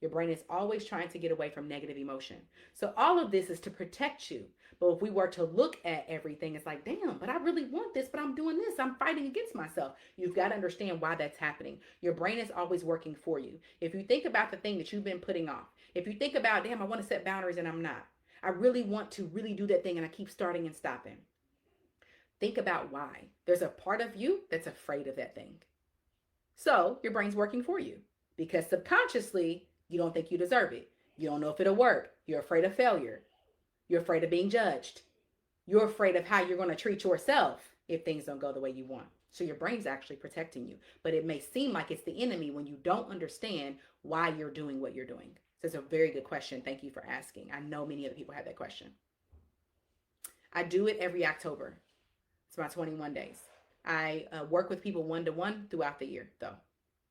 Your brain is always trying to get away from negative emotion. So all of this is to protect you. But if we were to look at everything, it's like, damn, but I really want this, but I'm doing this. I'm fighting against myself. You've got to understand why that's happening. Your brain is always working for you. If you think about the thing that you've been putting off, if you think about, damn, I want to set boundaries and I'm not. I really want to really do that thing and I keep starting and stopping. Think about why. There's a part of you that's afraid of that thing. So your brain's working for you because subconsciously, you don't think you deserve it. You don't know if it'll work. You're afraid of failure. You're afraid of being judged. You're afraid of how you're going to treat yourself if things don't go the way you want. So your brain's actually protecting you. But it may seem like it's the enemy when you don't understand why you're doing what you're doing. So it's a very good question. Thank you for asking. I know many other people have that question. I do it every October. It's my 21 days. I work with people one-to-one throughout the year, though.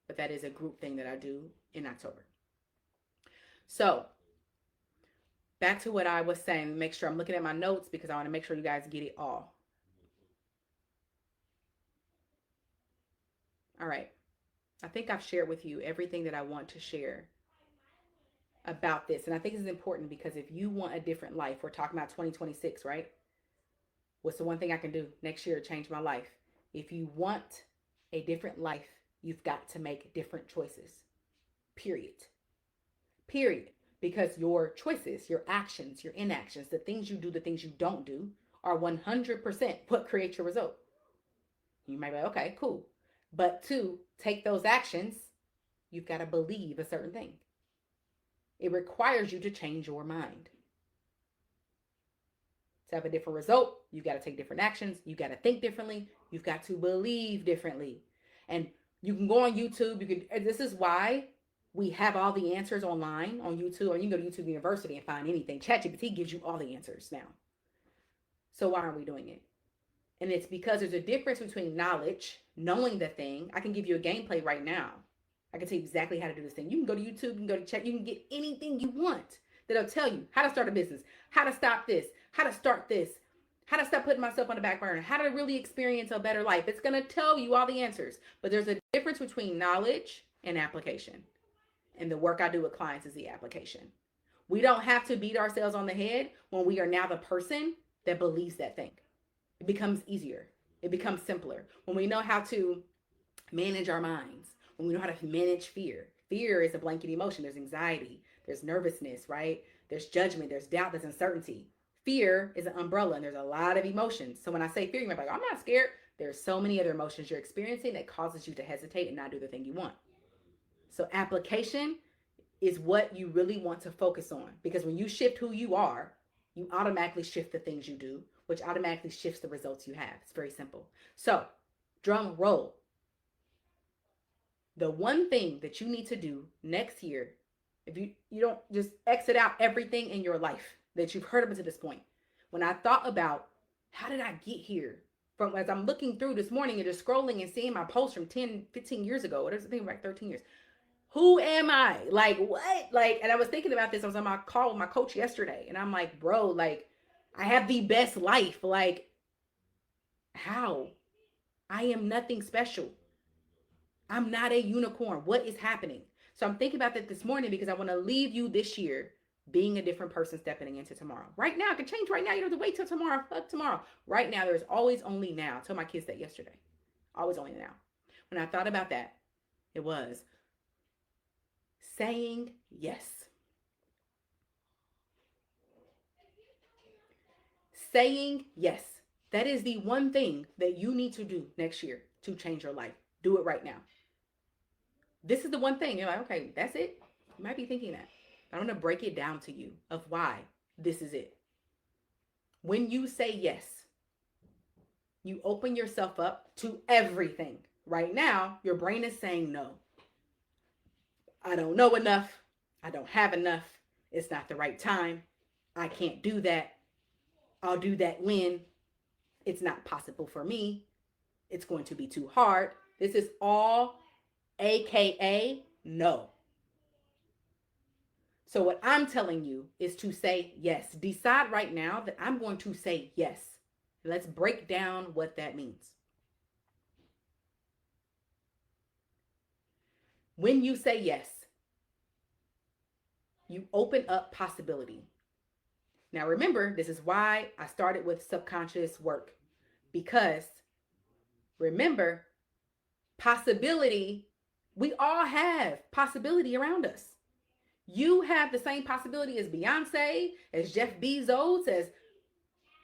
But that is a group thing that I do in October. So back to what I was saying, make sure I'm looking at my notes because I want to make sure you guys get it all. All right. I think I've shared with you everything that I want to share about this. And I think this is important because if you want a different life, we're talking about 2026, right? What's the one thing I can do next year to change my life? If you want a different life, you've got to make different choices. Period. Because your choices, your actions, your inactions, the things you do, the things you don't do are 100% what creates your result. You might be like, okay, cool. But to take those actions, you've got to believe a certain thing. It requires you to change your mind. To have a different result, you've got to take different actions. You've got to think differently. You've got to believe differently. And you can go on YouTube. This is why we have all the answers online on YouTube, or you can go to YouTube University and find anything. ChatGPT gives you all the answers now. So why aren't we doing it? And it's because there's a difference between knowledge, knowing the thing. I can give you a gameplay right now. I can tell you exactly how to do this thing. You can go to YouTube, you can go to chat, you can get anything you want that'll tell you how to start a business, how to stop this, how to start this, how to stop putting myself on the back burner, how to really experience a better life. It's going to tell you all the answers. But there's a difference between knowledge and application. And the work I do with clients is the application. We don't have to beat ourselves on the head when we are now the person that believes that thing. It becomes easier. It becomes simpler. When we know how to manage our minds, when we know how to manage fear. Fear is a blanket emotion. There's anxiety, there's nervousness, right? There's judgment, there's doubt, there's uncertainty. Fear is an umbrella and there's a lot of emotions. So when I say fear, you might be like, I'm not scared. There's so many other emotions you're experiencing that causes you to hesitate and not do the thing you want. So application is what you really want to focus on, because when you shift who you are, you automatically shift the things you do, which automatically shifts the results you have. It's very simple. So drum roll. The one thing that you need to do next year, if you don't just exit out everything in your life that you've heard up to this point. When I thought about how did I get here, from as I'm looking through this morning and just scrolling and seeing my posts from 10, 15 years ago, what is the thing, like 13 years. Who am I? Like, what? Like, and I was thinking about this. I was on my call with my coach yesterday, and I'm like, bro, like, I have the best life. Like, how? I am nothing special. I'm not a unicorn. What is happening? So I'm thinking about that this morning because I want to leave you this year being a different person stepping into tomorrow. Right now, it can change right now. You don't have to wait till tomorrow. Fuck tomorrow. Right now, there's always only now. I told my kids that yesterday. Always only now. When I thought about that, it was saying yes. Saying yes. That is the one thing that you need to do next year to change your life. Do it right now. This is the one thing. You're like, okay, that's it. You might be thinking that. But I'm going to break it down to you of why this is it. When you say yes, you open yourself up to everything. Right now, your brain is saying no. I don't know enough. I don't have enough. It's not the right time. I can't do that. I'll do that when. It's not possible for me. It's going to be too hard. This is all AKA no. So what I'm telling you is to say yes. Decide right now that I'm going to say yes. Let's break down what that means. When you say yes, you open up possibility. Now remember, this is why I started with subconscious work. Because remember, possibility, we all have possibility around us. You have the same possibility as Beyonce, as Jeff Bezos, as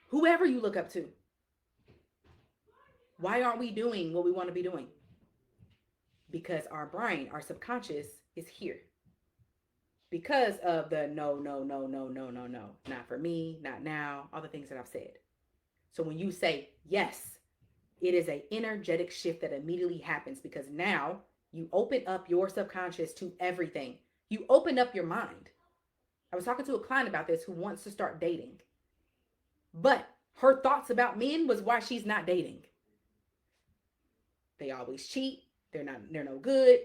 whoever you look up to. Why aren't we doing what we want to be doing? Because our brain, our subconscious is here. Because of the no, not for me, not now, all the things that I've said. So when you say yes, it is an energetic shift that immediately happens because now you open up your subconscious to everything. You open up your mind. I was talking to a client about this who wants to start dating. But her thoughts about men was why she's not dating. They always cheat. They're no good.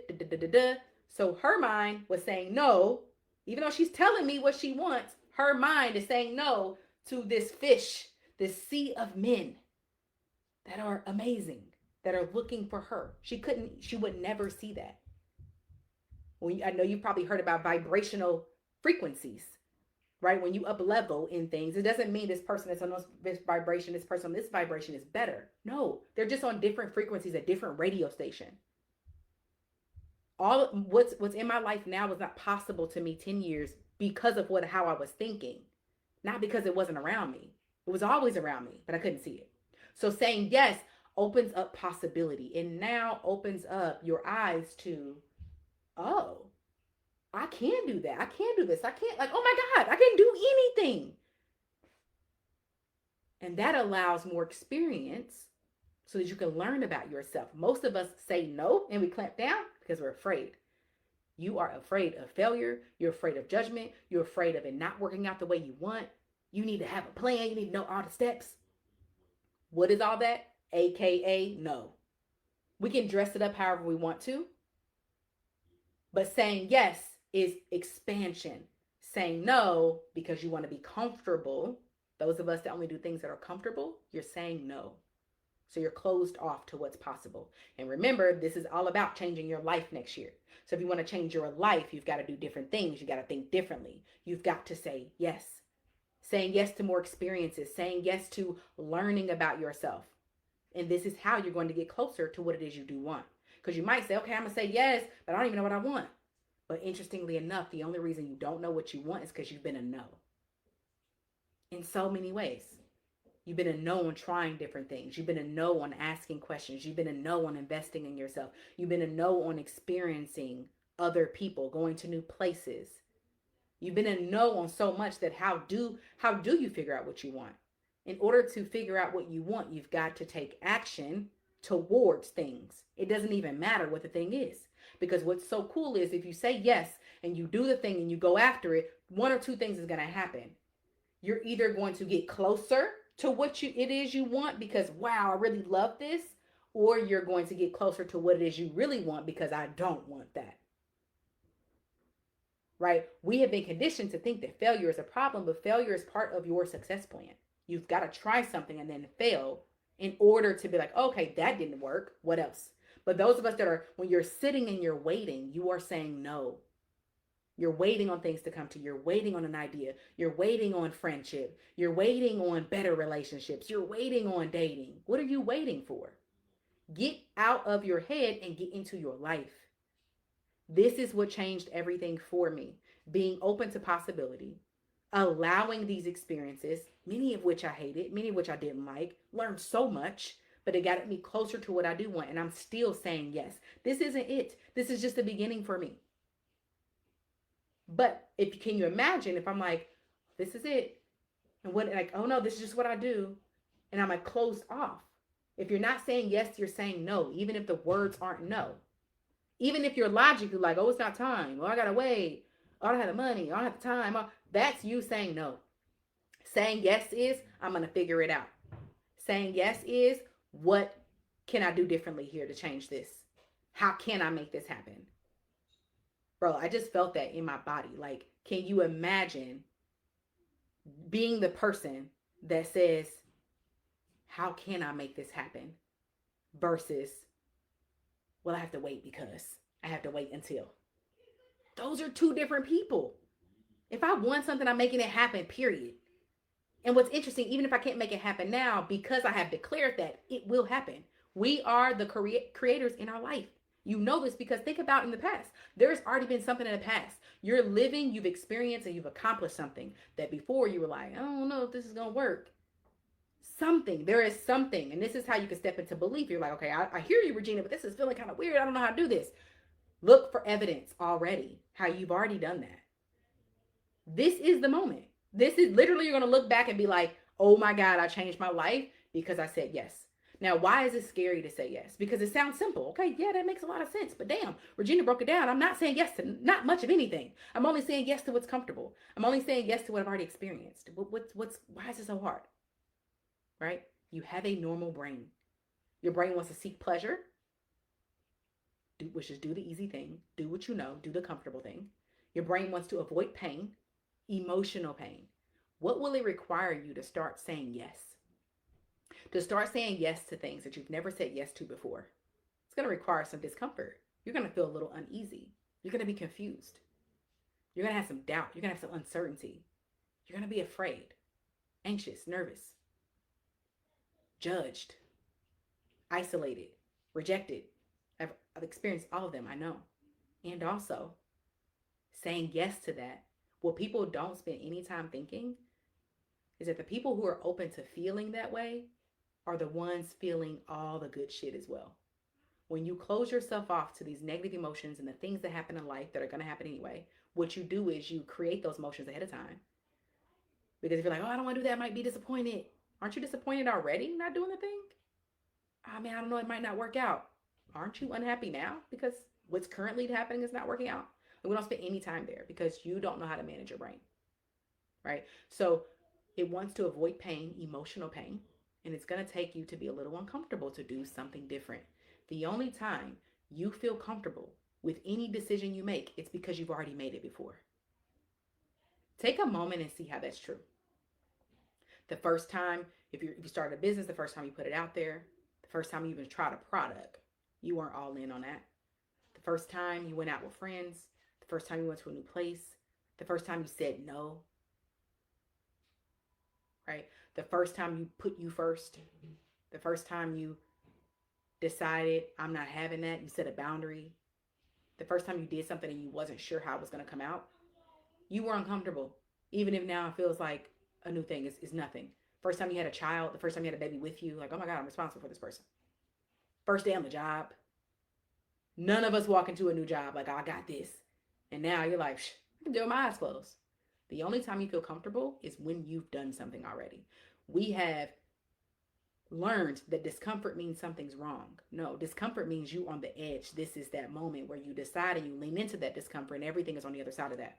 So her mind was saying no, even though she's telling me what she wants, her mind is saying no to this fish, this sea of men that are amazing, that are looking for her. She would never see that. I know you've probably heard about vibrational frequencies, right? When you up level in things, it doesn't mean this person is on this vibration, this person on this vibration is better. No, they're just on different frequencies at different radio station. All what's in my life now was not possible to me 10 years because of how I was thinking, not because it wasn't around me. It was always around me, but I couldn't see it. So saying yes opens up possibility. It now opens up your eyes to, oh, I can do that. I can do this. I can't, like, oh my God, I can do anything. And that allows more experience so that you can learn about yourself. Most of us say no and we clamp down because we're afraid. You are afraid of failure. You're afraid of judgment. You're afraid of it not working out the way you want. You need to have a plan. You need to know all the steps. What is all that? AKA no. We can dress it up however we want to. But saying yes is expansion. Saying no because you want to be comfortable. Those of us that only do things that are comfortable, you're saying no. So you're closed off to what's possible. And remember, this is all about changing your life next year. So if you want to change your life, you've got to do different things. You got to think differently. You've got to say yes. Saying yes to more experiences. Saying yes to learning about yourself. And this is how you're going to get closer to what it is you do want. Because you might say, okay, I'm going to say yes, but I don't even know what I want. But interestingly enough, the only reason you don't know what you want is because you've been a no. In so many ways. You've been a no on trying different things. You've been a no on asking questions. You've been a no on investing in yourself. You've been a no on experiencing other people, going to new places. You've been a no on so much that how do you figure out what you want? In order to figure out what you want, you've got to take action towards things. It doesn't even matter what the thing is. Because what's so cool is if you say yes and you do the thing and you go after it, one or two things is going to happen. You're either going to get closer to what it is you want because, wow, I really love this, or you're going to get closer to what it is you really want because I don't want that. Right? We have been conditioned to think that failure is a problem, but failure is part of your success plan. You've got to try something and then fail in order to be like, okay, that didn't work. What else? But those of us that are, when you're sitting and you're waiting, you are saying no. You're waiting on things to come to you. You're waiting on an idea. You're waiting on friendship. You're waiting on better relationships. You're waiting on dating. What are you waiting for? Get out of your head and get into your life. This is what changed everything for me. Being open to possibility, allowing these experiences, many of which I hated, many of which I didn't like, learned so much, but it got me closer to what I do want. And I'm still saying yes. This isn't it. This is just the beginning for me. But if can you imagine if I'm like, this is it, and what like, oh no, this is just what I do, and I'm like closed off. If you're not saying yes, you're saying no, even if the words aren't no. Even if you're logically like, oh, it's not time, oh, I gotta wait, oh, I don't have the money, I don't have the time. Oh, that's you saying no. Saying yes is, I'm gonna figure it out. Saying yes is, what can I do differently here to change this? How can I make this happen? Bro, I just felt that in my body. Like, can you imagine being the person that says, how can I make this happen? Versus, well, I have to wait because I have to wait until. Those are two different people. If I want something, I'm making it happen, period. And what's interesting, even if I can't make it happen now, because I have declared that, it will happen. We are the creators in our life. You know this because think about in the past. There's already been something in the past. You're living, you've experienced, and you've accomplished something that before you were like, I don't know if this is going to work. Something. There is something. And this is how you can step into belief. You're like, okay, I hear you, Regina, but this is feeling kind of weird. I don't know how to do this. Look for evidence already, how you've already done that. This is the moment. This is literally, you're going to look back and be like, oh my God, I changed my life because I said yes. Now, why is it scary to say yes? Because it sounds simple. Okay, yeah, that makes a lot of sense. But damn, Regina broke it down. I'm not saying yes to not much of anything. I'm only saying yes to what's comfortable. I'm only saying yes to what I've already experienced. Why is it so hard? Right? You have a normal brain. Your brain wants to seek pleasure, which is do the easy thing, do what you know, do the comfortable thing. Your brain wants to avoid pain, emotional pain. What will it require you to start saying yes? To start saying yes to things that you've never said yes to before. It's going to require some discomfort. You're going to feel a little uneasy. You're going to be confused. You're going to have some doubt. You're going to have some uncertainty. You're going to be afraid, anxious, nervous, judged, isolated, rejected. I've experienced all of them, I know. And also, saying yes to that, what people don't spend any time thinking is that the people who are open to feeling that way are the ones feeling all the good shit as well. When you close yourself off to these negative emotions and the things that happen in life that are going to happen anyway, what you do is you create those emotions ahead of time. Because if you're like, oh, I don't want to do that, I might be disappointed. Aren't you disappointed already not doing the thing? Oh man, I don't know, it might not work out. Aren't you unhappy now because what's currently happening is not working out? And we don't spend any time there because you don't know how to manage your brain, right? So it wants to avoid pain, emotional pain, and it's going to take you to be a little uncomfortable to do something different. The only time you feel comfortable with any decision you make, it's because you've already made it before. Take a moment and see how that's true. The first time, if you start a business, the first time you put it out there, the first time you even tried a product, you weren't all in on that. The first time you went out with friends, the first time you went to a new place, the first time you said no, right? The first time you put you first, the first time you decided, I'm not having that, you set a boundary, the first time you did something and you wasn't sure how it was going to come out, you were uncomfortable. Even if now it feels like a new thing is nothing. First time you had a child, the first time you had a baby with you, like, oh my God, I'm responsible for this person. First day on the job. None of us walk into a new job like, oh, I got this. And now you're like, I can do it with my eyes closed. The only time you feel comfortable is when you've done something already. We have learned that discomfort means something's wrong. No, discomfort means you on the edge. This is that moment where you decide and you lean into that discomfort and everything is on the other side of that.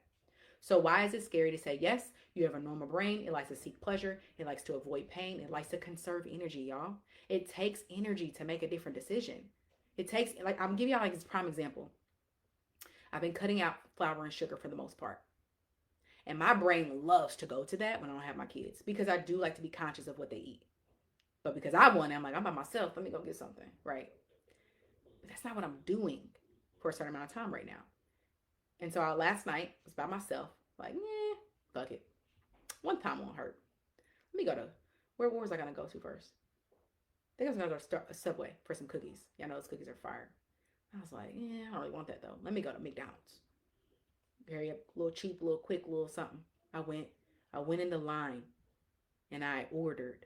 So why is it scary to say yes? You have a normal brain. It likes to seek pleasure. It likes to avoid pain. It likes to conserve energy, y'all. It takes energy to make a different decision. It takes, like, I'm giving y'all like this prime example. I've been cutting out flour and sugar for the most part. And my brain loves to go to that when I don't have my kids because I do like to be conscious of what they eat. But because I want it, I'm like, I'm by myself. Let me go get something, right? But that's not what I'm doing for a certain amount of time right now. And so last night, I was by myself, like, fuck it. One time won't hurt. Let me go to, where was I going to go to first? I think I was going to go to Subway for some cookies. Y'all know those cookies are fire. I was like, I don't really want that though. Let me go to McDonald's. Hurry up, little cheap, little quick, little something. I went in the line. and I ordered.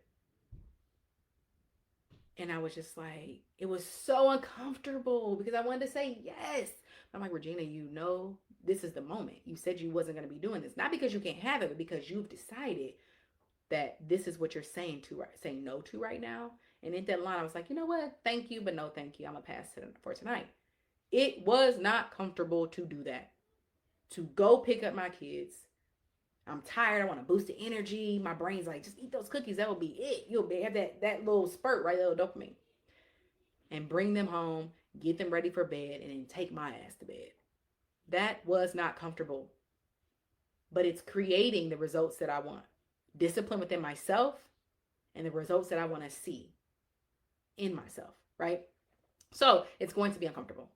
And I was just like, it was so uncomfortable because I wanted to say yes. I'm like, Regina, you know, this is the moment. You said you wasn't going to be doing this. Not because you can't have it, but because you've decided that this is what you're saying no to right now. And in that line, I was like, you know what? Thank you, but no thank you. I'm going to pass it for tonight. It was not comfortable to do that. To go pick up my kids. I'm tired. I want to boost the energy. My brain's like, just eat those cookies. That will be it. You'll have that little spurt, right? That little dopamine. And bring them home, get them ready for bed, and then take my ass to bed. That was not comfortable. But it's creating the results that I want. Discipline within myself and the results that I want to see in myself, right? So it's going to be uncomfortable.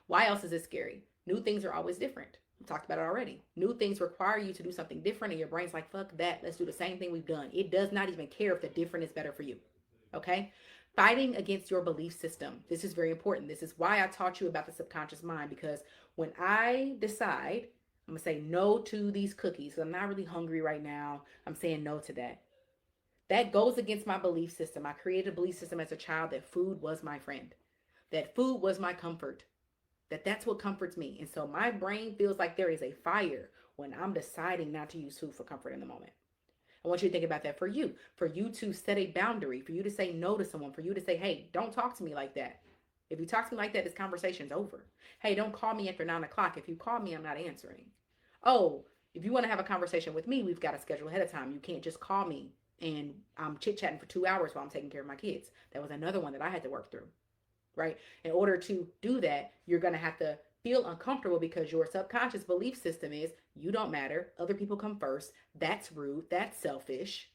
Why else is it scary? New things are always different. We talked about it already. New things require you to do something different, and your brain's like, fuck that. Let's do the same thing we've done. It does not even care if the different is better for you. Okay? Fighting against your belief system. This is very important. This is why I taught you about the subconscious mind, because when I decide I'm going to say no to these cookies, I'm not really hungry right now, I'm saying no to that. That goes against my belief system. I created a belief system as a child that food was my friend, that food was my comfort, that's what comforts me. And so my brain feels like there is a fire when I'm deciding not to use food for comfort in the moment. I want you to think about that for you to set a boundary, for you to say no to someone, for you to say, hey, don't talk to me like that. If you talk to me like that, this conversation's over. Hey, don't call me after 9 o'clock. If you call me, I'm not answering. Oh, if you want to have a conversation with me, we've got to schedule ahead of time. You can't just call me and I'm chit-chatting for 2 hours while I'm taking care of my kids. That was another one that I had to work through, right? In order to do that, you're going to have to feel uncomfortable because your subconscious belief system is you don't matter. Other people come first. That's rude. That's selfish.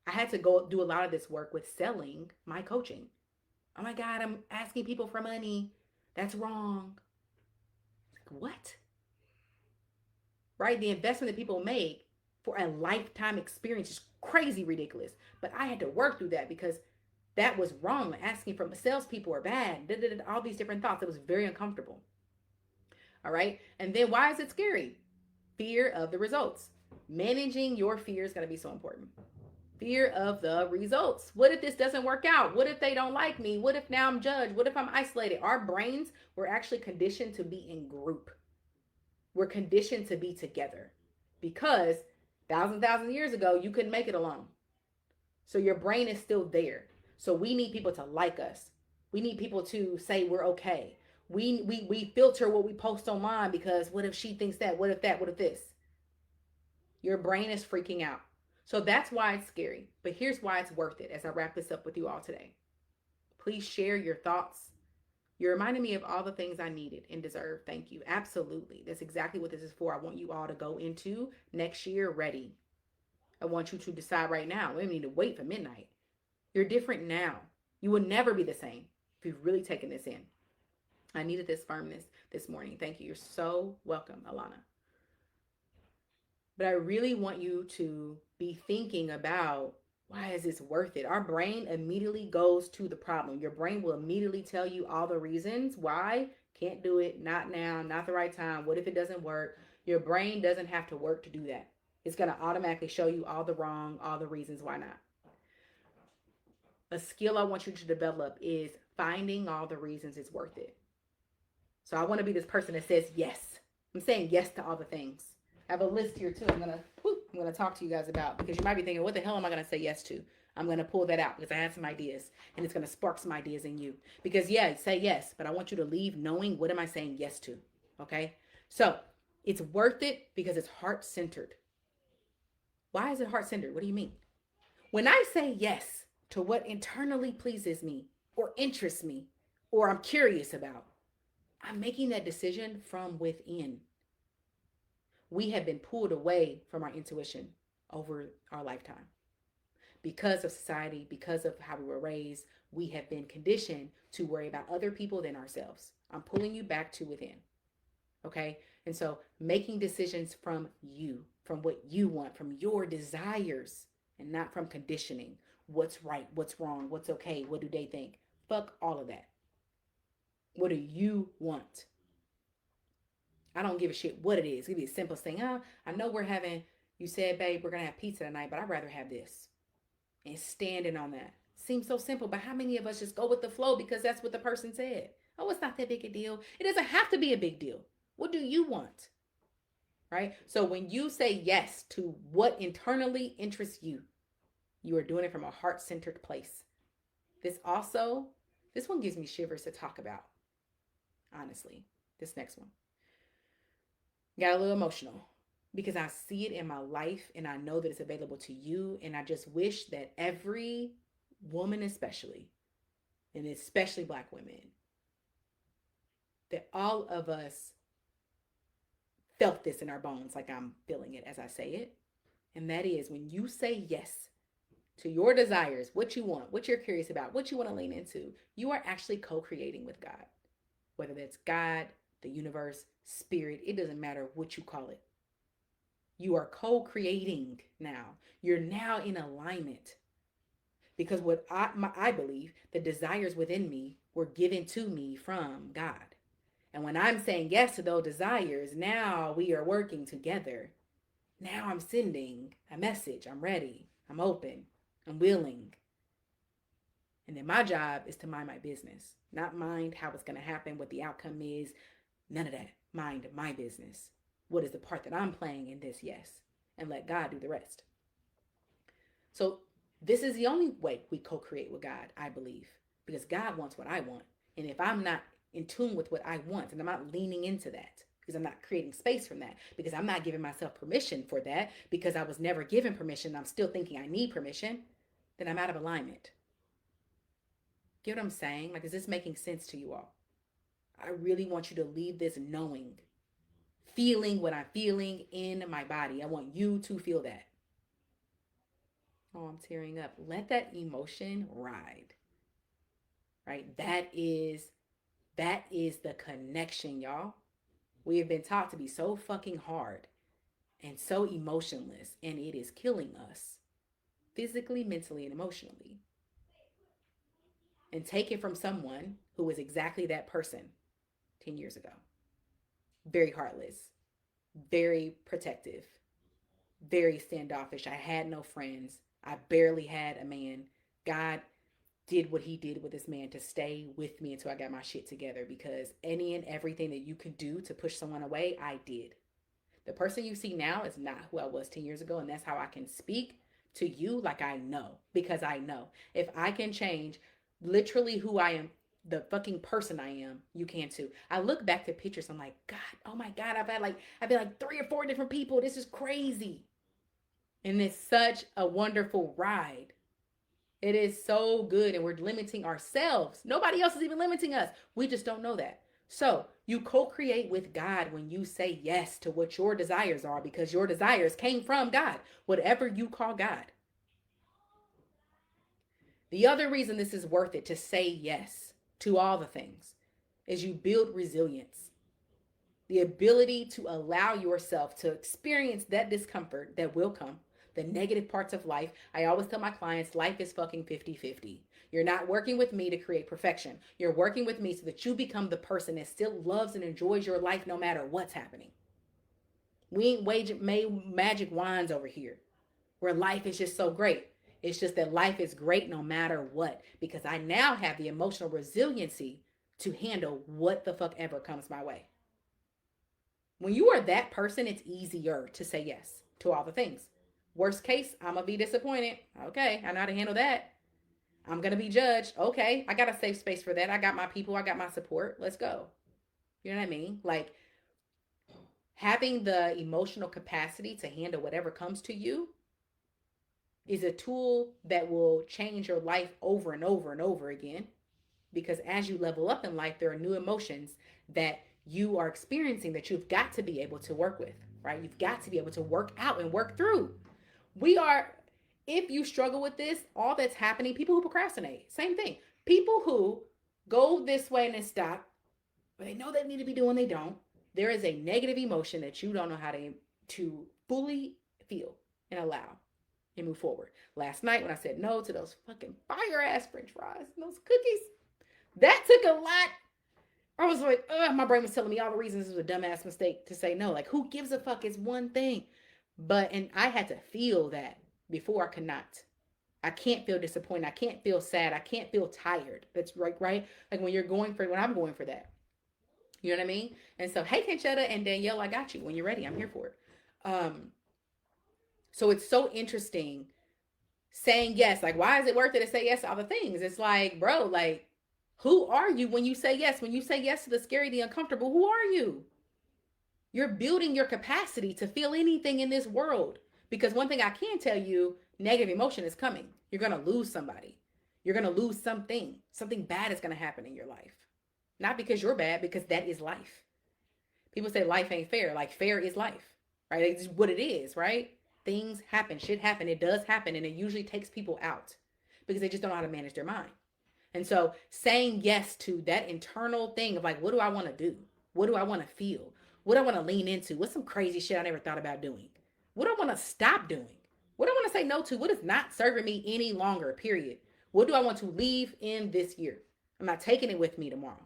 I had to go do a lot of this work with selling my coaching. Oh my God, I'm asking people for money. That's wrong. Like, what? Right? The investment that people make for a lifetime experience is crazy ridiculous. But I had to work through that because that was wrong. Asking from salespeople are bad. All these different thoughts. It was very uncomfortable. All right. And then why is it scary? Fear of the results. Managing your fear is going to be so important. Fear of the results. What if this doesn't work out? What if they don't like me? What if now I'm judged? What if I'm isolated? Our brains were actually conditioned to be in group. We're conditioned to be together because thousand years ago, you couldn't make it alone. So your brain is still there. So we need people to like us. We need people to say we're okay. We filter what we post online because what if she thinks that? What if that? What if this? Your brain is freaking out. So that's why it's scary. But here's why it's worth it as I wrap this up with you all today. Please share your thoughts. You're reminding me of all the things I needed and deserve. Thank you. Absolutely. That's exactly what this is for. I want you all to go into next year ready. I want you to decide right now. We don't need to wait for midnight. You're different now. You will never be the same if you've really taken this in. I needed this firmness this morning. Thank you. You're so welcome, Alana. But I really want you to be thinking about, why is this worth it? Our brain immediately goes to the problem. Your brain will immediately tell you all the reasons why. Can't do it, not now, not the right time. What if it doesn't work? Your brain doesn't have to work to do that. It's going to automatically show you all the reasons why not. A skill I want you to develop is finding all the reasons it's worth it. So I want to be this person that says yes. I'm saying yes to all the things. I have a list here too. I'm gonna talk to you guys about, because you might be thinking, what the hell am I gonna say yes to? I'm gonna pull that out because I have some ideas, and it's gonna spark some ideas in you. Because say yes, but I want you to leave knowing, what am I saying yes to? Okay. So it's worth it because it's heart-centered. Why is it heart-centered? What do you mean? When I say yes to what internally pleases me or interests me or I'm curious about, I'm making that decision from within. We have been pulled away from our intuition over our lifetime. Because of society, because of how we were raised, we have been conditioned to worry about other people than ourselves. I'm pulling you back to within. Okay? And so making decisions from you, from what you want, from your desires, and not from conditioning. What's right, what's wrong, what's okay, what do they think? Fuck all of that. What do you want? I don't give a shit what it is. Give you the simplest thing. I know we're having You said, babe, we're going to have pizza tonight, but I'd rather have this. And standing on that. Seems so simple, but how many of us just go with the flow because that's what the person said? Oh, it's not that big a deal. It doesn't have to be a big deal. What do you want? Right? So when you say yes to what internally interests you, you are doing it from a heart-centered place. This one gives me shivers to talk about. Honestly, this next one got a little emotional because I see it in my life and I know that it's available to you. And I just wish that every woman, especially, and especially Black women, that all of us felt this in our bones, like I'm feeling it as I say it. And that is when you say yes to your desires, what you want, what you're curious about, what you want to lean into, you are actually co-creating with God. Whether that's God, the universe, spirit, it doesn't matter what you call it. You are co-creating now. You're now in alignment. Because what I believe, the desires within me were given to me from God. And when I'm saying yes to those desires, now we are working together. Now I'm sending a message. I'm ready. I'm open. I'm willing. And then my job is to mind my business, not mind how it's going to happen, what the outcome is. None of that. Mind my business. What is the part that I'm playing in this? Yes. And let God do the rest. So this is the only way we co-create with God, I believe, because God wants what I want. And if I'm not in tune with what I want, and I'm not leaning into that, because I'm not creating space from that, because I'm not giving myself permission for that, because I was never given permission, I'm still thinking I need permission, then I'm out of alignment. Get what I'm saying? Like, is this making sense to you all? I really want you to leave this knowing, feeling what I'm feeling in my body. I want you to feel that. Oh, I'm tearing up. Let that emotion ride. Right? That is the connection, y'all. We have been taught to be so fucking hard and so emotionless, and it is killing us physically, mentally, and emotionally. And take it from someone who was exactly that person 10 years ago. Very heartless, very protective, very standoffish. I had no friends. I barely had a man. God did what he did with this man to stay with me until I got my shit together, because any and everything that you could do to push someone away, I did. The person you see now is not who I was 10 years ago, and that's how I can speak to you like I know, because I know if I can change literally who I am, the fucking person I am, you can too. I look back to pictures, I'm like, God, oh my God, I've been like 3 or 4 different people. This is crazy. And it's such a wonderful ride. It is so good, and we're limiting ourselves. Nobody else is even limiting us. We just don't know that. So you co-create with God when you say yes to what your desires are, because your desires came from God, whatever you call God. The other reason this is worth it to say yes to all the things is you build resilience. The ability to allow yourself to experience that discomfort that will come, the negative parts of life. I always tell my clients, life is fucking 50-50. You're not working with me to create perfection. You're working with me so that you become the person that still loves and enjoys your life no matter what's happening. We ain't made magic wands over here where life is just so great. It's just that life is great no matter what, because I now have the emotional resiliency to handle what the fuck ever comes my way. When you are that person, it's easier to say yes to all the things. Worst case, I'm going to be disappointed. Okay, I know how to handle that. I'm going to be judged. Okay, I got a safe space for that. I got my people. I got my support. Let's go. You know what I mean? Like, having the emotional capacity to handle whatever comes to you is a tool that will change your life over and over and over again. Because as you level up in life, there are new emotions that you are experiencing that you've got to be able to work with, right? You've got to be able to work out and work through. If you struggle with this, all that's happening, people who procrastinate, same thing. People who go this way and then stop, but they know they need to be doing, they don't. There is a negative emotion that you don't know how to fully feel and allow and move forward. Last night when I said no to those fucking fire ass French fries and those cookies, that took a lot. I was like, my brain was telling me all the reasons it was a dumbass mistake to say no. Like, who gives a fuck? It's one thing. And I had to feel that before I could not. I can't feel disappointed. I can't feel sad. I can't feel tired. That's right, right? Like when I'm going for that. You know what I mean? And so, hey, Conchetta and Danielle, I got you. When you're ready, I'm here for it. Um, so it's so interesting saying yes. Like, why is it worth it to say yes to all the things? It's like, bro, like, who are you when you say yes? When you say yes to the scary, the uncomfortable, who are you? You're building your capacity to feel anything in this world. Because one thing I can tell you, negative emotion is coming. You're going to lose somebody. You're going to lose something. Something bad is going to happen in your life. Not because you're bad, because that is life. People say life ain't fair. Like, fair is life, right? It's what it is, right? Things happen, shit happen. It does happen, and it usually takes people out because they just don't know how to manage their mind. And so saying yes to that internal thing of like, what do I want to do? What do I want to feel? What do I want to lean into? What's some crazy shit I never thought about doing? What do I want to stop doing? What do I want to say no to? What is not serving me any longer, period? What do I want to leave in this year? I'm not taking it with me tomorrow.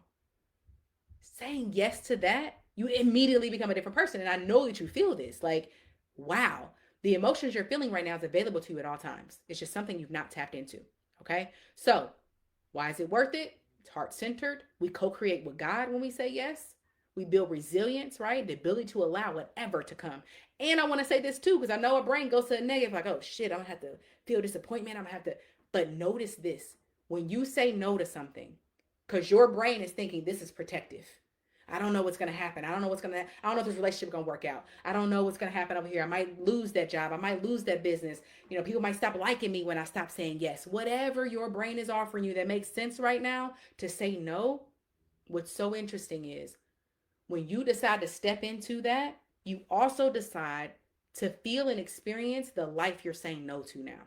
Saying yes to that, you immediately become a different person. And I know that you feel this. Like, wow, the emotions you're feeling right now is available to you at all times. It's just something you've not tapped into. Okay. So, why is it worth it? It's heart centered. We co create with God when we say yes. We build resilience, right? The ability to allow whatever to come. And I want to say this too, because I know our brain goes to the negative, like, oh shit, I'm going to have to feel disappointment. I'm going to have to. But notice this, when you say no to something, because your brain is thinking this is protective. I don't know what's going to happen. I don't know what's going to, I don't know if this relationship is going to work out. I don't know what's going to happen over here. I might lose that job. I might lose that business. You know, people might stop liking me when I stop saying yes. Whatever your brain is offering you that makes sense right now to say no, what's so interesting is when you decide to step into that, you also decide to feel and experience the life you're saying no to now.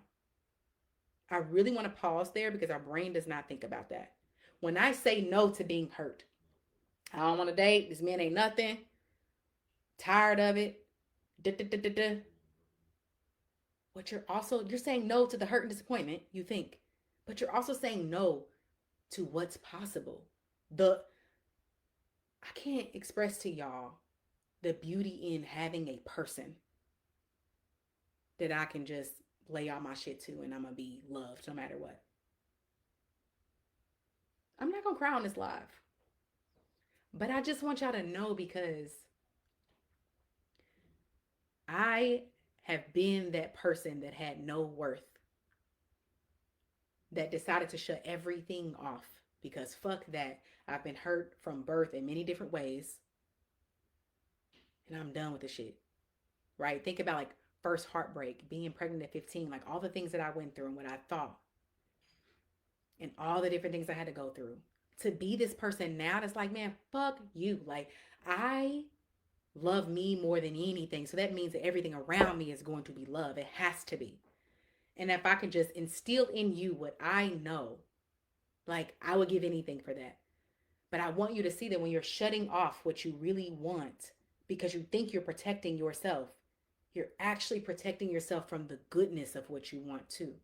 I really want to pause there because our brain does not think about that. When I say no to being hurt, I don't want to date. This man ain't nothing. Tired of it. Da, da, da, da, da. What you're saying no to the hurt and disappointment, you think. But you're also saying no to what's possible. I can't express to y'all the beauty in having a person that I can just lay all my shit to and I'm going to be loved no matter what. I'm not going to cry on this live. But I just want y'all to know because I have been that person that had no worth, that decided to shut everything off because fuck that. I've been hurt from birth in many different ways and I'm done with the shit. Right? Think about like first heartbreak, being pregnant at 15, like all the things that I went through and what I thought and all the different things I had to go through. To be this person now that's like, man, fuck you. Like, I love me more than anything. So that means that everything around me is going to be love. It has to be. And if I could just instill in you what I know, like, I would give anything for that. But I want you to see that when you're shutting off what you really want because you think you're protecting yourself, you're actually protecting yourself from the goodness of what you want too.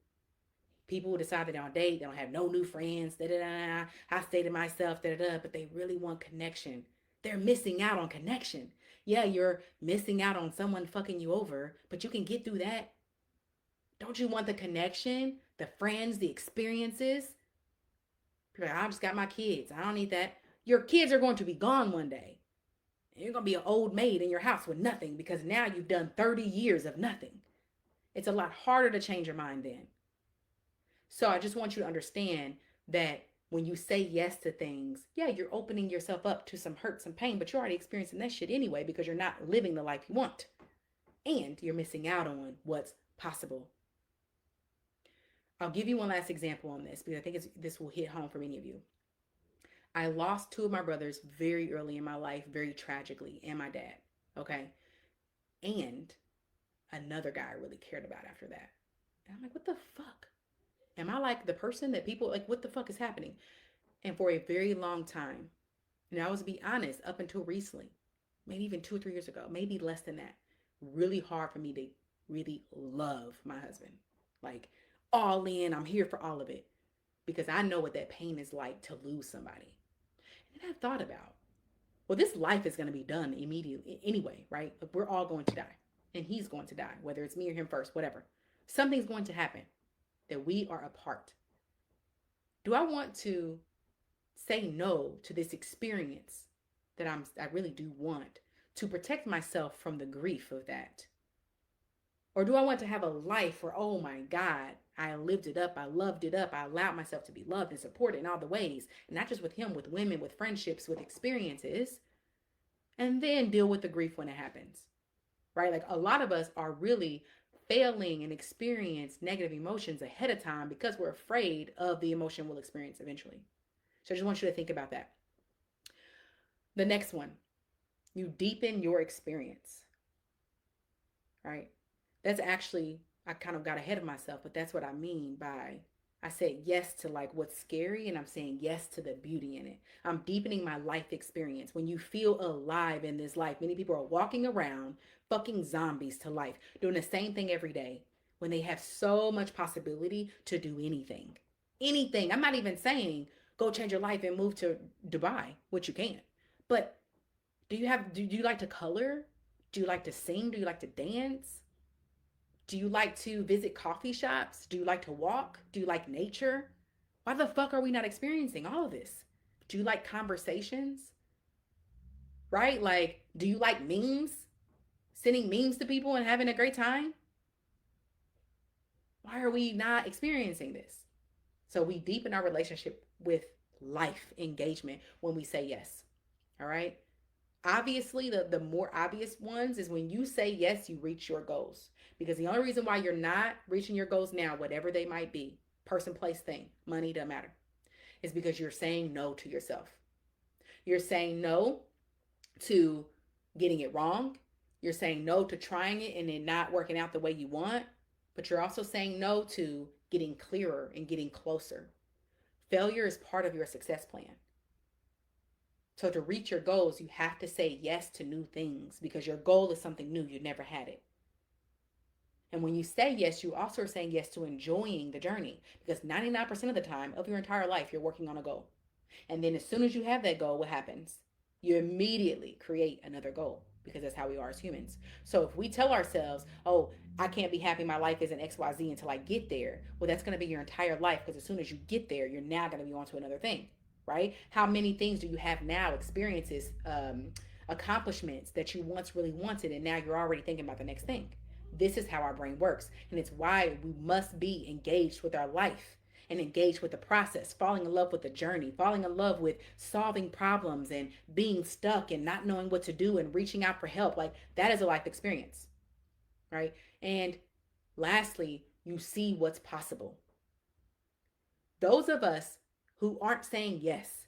People who decide they don't date, they don't have no new friends, da da da. I stay to myself, da da da. But they really want connection. They're missing out on connection. Yeah, you're missing out on someone fucking you over, but you can get through that. Don't you want the connection, the friends, the experiences? People are like, I just got my kids. I don't need that. Your kids are going to be gone one day. And you're going to be an old maid in your house with nothing because now you've done 30 years of nothing. It's a lot harder to change your mind then. So I just want you to understand that when you say yes to things, yeah, you're opening yourself up to some hurt, some pain, but you're already experiencing that shit anyway because you're not living the life you want. And you're missing out on what's possible. I'll give you one last example on this because I think this will hit home for many of you. I lost two of my brothers very early in my life, very tragically, and my dad. Okay. And another guy I really cared about after that. And I'm like, what the fuck? Am I like the person that people like, what the fuck is happening? And for a very long time, and I was to be honest, up until recently, maybe even 2 or 3 years ago, maybe less than that, really hard for me to really love my husband. Like all in, I'm here for all of it. Because I know what that pain is like to lose somebody. And I thought about, well, this life is going to be done immediately anyway, right? Like we're all going to die. and he's going to die, whether it's me or him first, whatever. Something's going to happen that we are apart. Do I want to say no to this experience that I really do want to protect myself from the grief of that? Or do I want to have a life where, oh my God, I lived it up, I loved it up, I allowed myself to be loved and supported in all the ways, not just with him, with women, with friendships, with experiences, and then deal with the grief when it happens, right? Like a lot of us are really failing and experience negative emotions ahead of time because we're afraid of the emotion we'll experience eventually. So I just want you to think about that. The next one, you deepen your experience, right? That's actually, I kind of got ahead of myself, but that's what I mean by I said yes to like what's scary and I'm saying yes to the beauty in it. I'm deepening my life experience. When you feel alive in this life, many people are walking around fucking zombies to life, doing the same thing every day when they have so much possibility to do anything. Anything. I'm not even saying go change your life and move to Dubai, which you can. But do you like to color? Do you like to sing? Do you like to dance? Do you like to visit coffee shops? Do you like to walk? Do you like nature? Why the fuck are we not experiencing all of this? Do you like conversations? Right? Like, do you like memes? Sending memes to people and having a great time? Why are we not experiencing this? So we deepen our relationship with life engagement when we say yes. All right? Obviously, the more obvious ones is when you say yes, you reach your goals. Because the only reason why you're not reaching your goals now, whatever they might be, person, place, thing, money, doesn't matter, is because you're saying no to yourself. You're saying no to getting it wrong. You're saying no to trying it and it not working out the way you want. But you're also saying no to getting clearer and getting closer. Failure is part of your success plan. So to reach your goals, you have to say yes to new things because your goal is something new. You never had it. And when you say yes, you also are saying yes to enjoying the journey because 99% of the time of your entire life, you're working on a goal. And then as soon as you have that goal, what happens? You immediately create another goal because that's how we are as humans. So if we tell ourselves, oh, I can't be happy, my life isn't XYZ until I get there, well, that's going to be your entire life because as soon as you get there, you're now going to be on to another thing, right? How many things do you have now, experiences, accomplishments that you once really wanted, and now you're already thinking about the next thing? This is how our brain works. And it's why we must be engaged with our life and engaged with the process, falling in love with the journey, falling in love with solving problems and being stuck and not knowing what to do and reaching out for help. Like that is a life experience, right? And lastly, you see what's possible. Those of us who aren't saying yes,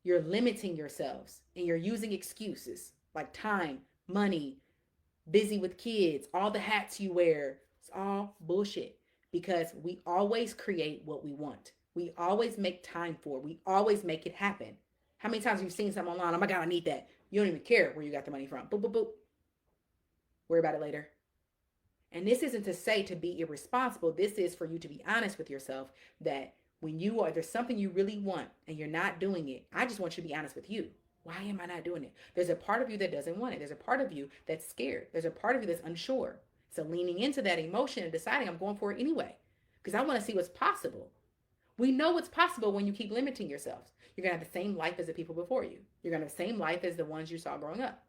you're limiting yourselves and you're using excuses like time, money, busy with kids, all the hats you wear. It's all bullshit because we always create what we want. We always make time for it. We always make it happen. How many times have you seen something online? Oh my God, I need that. You don't even care where you got the money from. Boop, boop, boop. Worry about it later. And this isn't to say to be irresponsible. This is for you to be honest with yourself that when you are, there's something you really want and you're not doing it. I just want you to be honest with you. Why am I not doing it? There's a part of you that doesn't want it. There's a part of you that's scared. There's a part of you that's unsure. So leaning into that emotion and deciding I'm going for it anyway because I want to see what's possible. We know what's possible when you keep limiting yourselves. You're going to have the same life as the people before you. You're going to have the same life as the ones you saw growing up.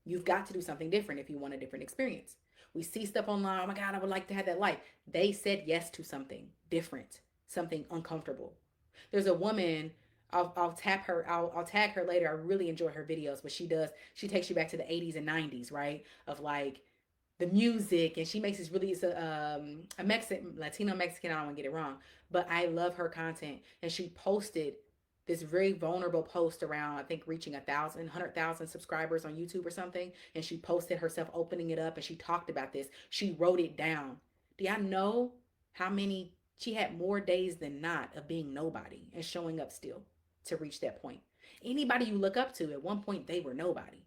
You've got to do something different if you want a different experience. We see stuff online. Oh my God, I would like to have that life. They said yes to something different, something uncomfortable. There's a woman. I'll tap her. I'll tag her later. I really enjoy her videos. But she takes you back to the 80s and 90s, right? Of like the music, and she makes this really. It's a Mexican, Latino Mexican. I don't want to get it wrong, but I love her content. And she posted this very vulnerable post around, I think, reaching 100,000 subscribers on YouTube or something. And she posted herself opening it up and she talked about this. She wrote it down. Do y'all know how many? She had more days than not of being nobody and showing up still to reach that point. Anybody you look up to, at one point, they were nobody.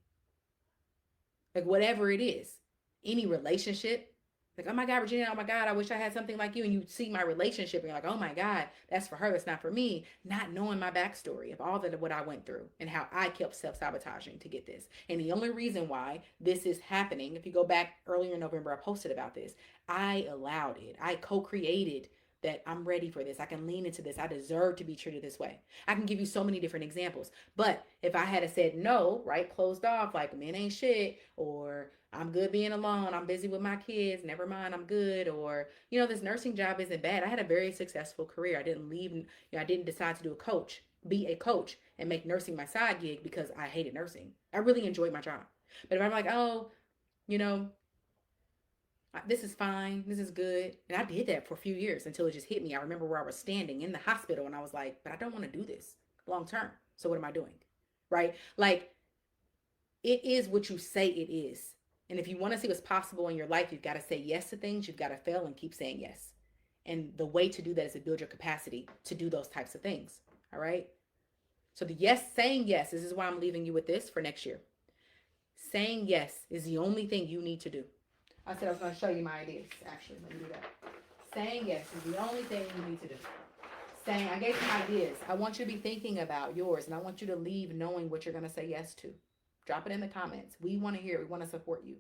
Like whatever it is, any relationship, Like, oh my God, Virginia, oh my God, I wish I had something like you. And you see my relationship and you're like, oh my God, that's for her, that's not for me. Not knowing my backstory of all that what I went through and how I kept self-sabotaging to get this. And the only reason why this is happening, if you go back earlier in November, I posted about this. I allowed it. I co-created that I'm ready for this. I can lean into this. I deserve to be treated this way. I can give you so many different examples. But if I had said no, right, closed off, like men ain't shit, or I'm good being alone, I'm busy with my kids, never mind, I'm good, or, this nursing job isn't bad. I had a very successful career. I didn't leave, I didn't decide to be a coach and make nursing my side gig because I hated nursing. I really enjoyed my job. But if I'm like, oh, you know, this is fine, this is good. And I did that for a few years until it just hit me. I remember where I was standing in the hospital and I was like, but I don't want to do this long term. So what am I doing? Right? Like, it is what you say it is. And if you want to see what's possible in your life, you've got to say yes to things, you've got to fail and keep saying yes. And the way to do that is to build your capacity to do those types of things. All right? So saying yes, this is why I'm leaving you with this for next year. Saying yes is the only thing you need to do. I said I was going to show you my ideas, actually. Let me do that. Saying yes is the only thing you need to do. I gave some ideas. I want you to be thinking about yours, and I want you to leave knowing what you're going to say yes to. Drop it in the comments. We want to hear. We want to support you.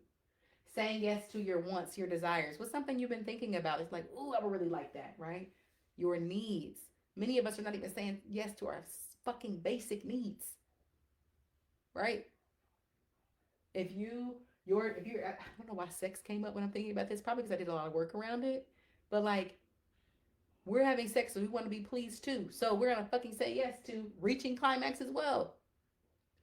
Saying yes to your wants, your desires. What's something you've been thinking about? It's like, ooh, I would really like that, right? Your needs. Many of us are not even saying yes to our fucking basic needs, right? If you're, I don't know why sex came up when I'm thinking about this. Probably because I did a lot of work around it. But like, we're having sex, so we want to be pleased too. So we're gonna fucking say yes to reaching climax as well.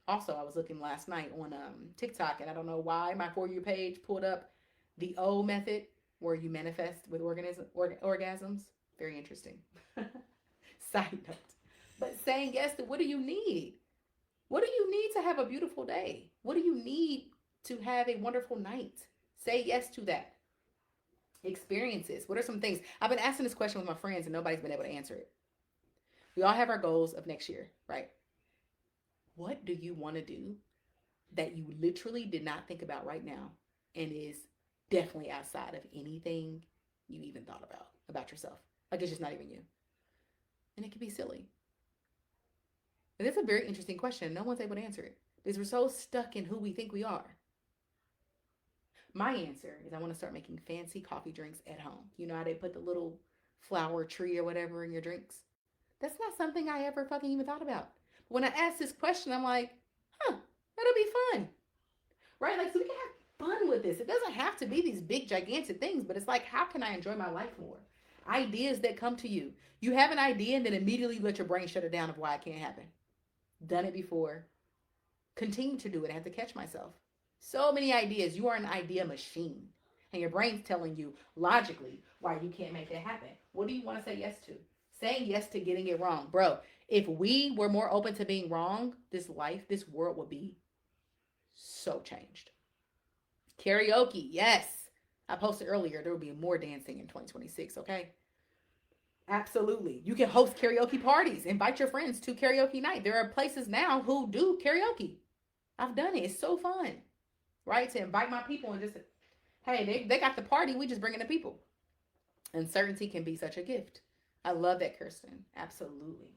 Also, I was looking last night on TikTok, and I don't know why my For You page pulled up the O method, where you manifest with orgasms. Very interesting. Side note. But saying yes to, what do you need? What do you need to have a beautiful day? What do you need to have a wonderful night? Say yes to that. Experiences. What are some things? I've been asking this question with my friends, and nobody's been able to answer it. We all have our goals of next year, right? What do you want to do that you literally did not think about right now and is definitely outside of anything you even thought about yourself? Like, it's just not even you. And it can be silly. And it's a very interesting question. No one's able to answer it because we're so stuck in who we think we are. My answer is I want to start making fancy coffee drinks at home. You know how they put the little flower tree or whatever in your drinks? That's not something I ever fucking even thought about. When I ask this question, I'm like, that'll be fun. Right? Like, so we can have fun with this. It doesn't have to be these big, gigantic things, but it's like, how can I enjoy my life more? Ideas that come to you. You have an idea and then immediately let your brain shut it down of why it can't happen. Done it before. Continue to do it. I have to catch myself. So many ideas. You are an idea machine. And your brain's telling you logically why you can't make that happen. What do you want to say yes to? Saying yes to getting it wrong. Bro, if we were more open to being wrong, this world would be so changed. Karaoke, yes. I posted earlier, there will be more dancing in 2026, okay? Absolutely. You can host karaoke parties. Invite your friends to karaoke night. There are places now who do karaoke. I've done it. It's so fun, right? To invite my people and just, hey, they got the party. We just bring in the people. Uncertainty can be such a gift. I love that, Kirsten. Absolutely.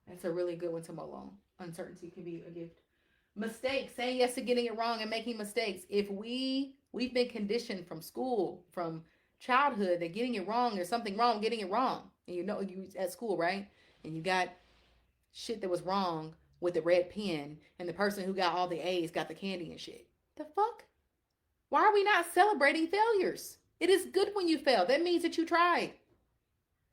That's a really good one to mull on. Uncertainty can be a gift. Mistakes, saying yes to getting it wrong and making mistakes. If we've been conditioned from school, from childhood, that getting it wrong, there's something wrong getting it wrong. And you at school, right? And you got shit that was wrong with the red pen, and the person who got all the A's got the candy and shit. The fuck? Why are we not celebrating failures? It is good when you fail. That means that you tried.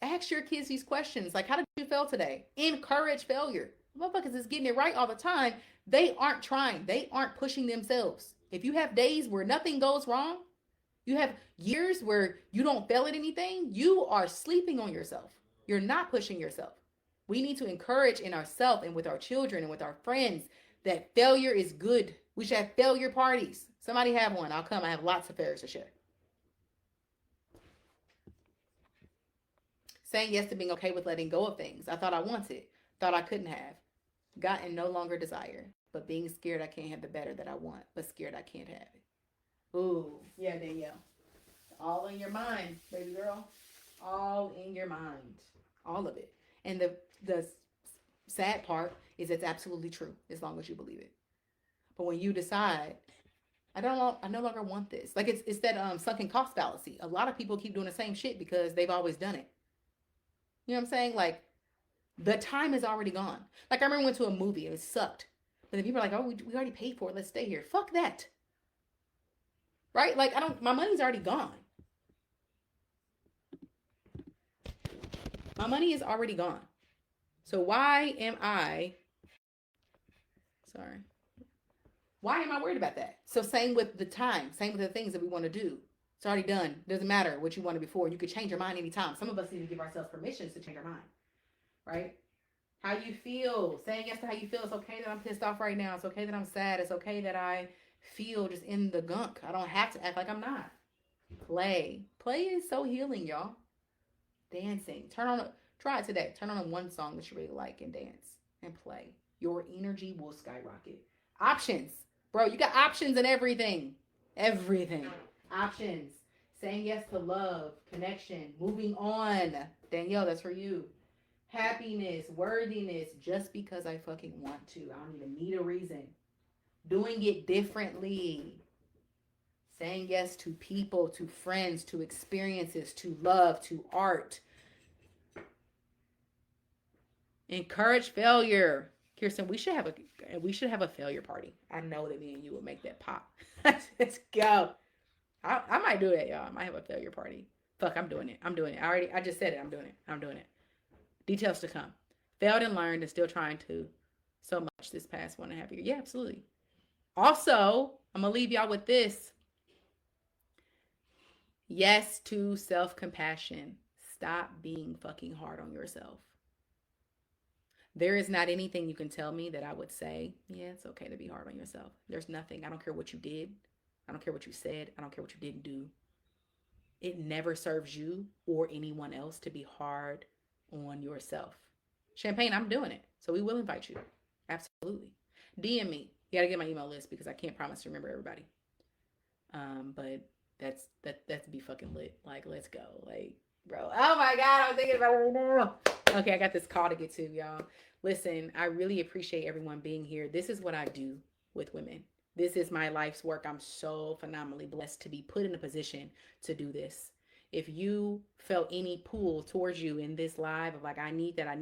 Ask your kids these questions. Like, how did you fail today? Encourage failure. Motherfuckers is getting it right all the time. They aren't trying. They aren't pushing themselves. If you have days where nothing goes wrong, you have years where you don't fail at anything, you are sleeping on yourself. You're not pushing yourself. We need to encourage in ourselves and with our children and with our friends that failure is good. We should have failure parties. Somebody have one. I'll come. I have lots of failures to share. Saying yes to being okay with letting go of things I thought I wanted, thought I couldn't have, got and no longer desire, but being scared I can't have the better that I want, but scared I can't have it. Ooh, yeah, Danielle. All in your mind, baby girl. All in your mind. All of it. And the sad part is it's absolutely true as long as you believe it. But when you decide, I no longer want this. Like it's that sunken cost fallacy. A lot of people keep doing the same shit because they've always done it. You know what I'm saying? Like the time is already gone. Like I remember we went to a movie and it sucked. But then people are like, oh, we already paid for it. Let's stay here. Fuck that. Right? Like my money's already gone. My money is already gone. So why am I sorry? Why am I worried about that? So same with the time, same with the things that we want to do. It's already done. Doesn't matter what you wanted before. You could change your mind anytime. Some of us need to give ourselves permissions to change our mind. Right? How you feel. Saying yes to how you feel. It's okay that I'm pissed off right now. It's okay that I'm sad. It's okay that I feel just in the gunk. I don't have to act like I'm not. Play. Play is so healing, y'all. Dancing. Try it today. Turn on one song that you really like and dance and play. Your energy will skyrocket. Options. Bro, you got options in everything. Everything. Options. Saying yes to love, connection, moving on. Danielle, that's for you. Happiness, worthiness, just because I fucking want to. I don't even need a reason. Doing it differently. Saying yes to people, to friends, to experiences, to love, to art. Encourage failure. Kirsten, we should have a failure party. I know that me and you will make that pop. Let's go. I might do that, y'all. I might have a failure party. Fuck, I'm doing it. I just said it. I'm doing it. Details to come. Failed and learned and still trying to so much this past 1.5 years. Yeah, absolutely. Also, I'm gonna leave y'all with this. Yes to self-compassion. Stop being fucking hard on yourself. There is not anything you can tell me that I would say, yeah, it's okay to be hard on yourself. There's nothing. I don't care what you did. I don't care what you said. I don't care what you didn't do. It never serves you or anyone else to be hard on yourself. Champagne, I'm doing it. So we will invite you. Absolutely. DM me. You gotta get my email list because I can't promise to remember everybody. But that's be fucking lit. Like, let's go. Like, bro. Oh my God, I'm thinking about it right now. Okay, I got this call to get to, y'all. Listen, I really appreciate everyone being here. This is what I do with women. This is my life's work. I'm so phenomenally blessed to be put in a position to do this. If you felt any pull towards you in this live of like, I need that,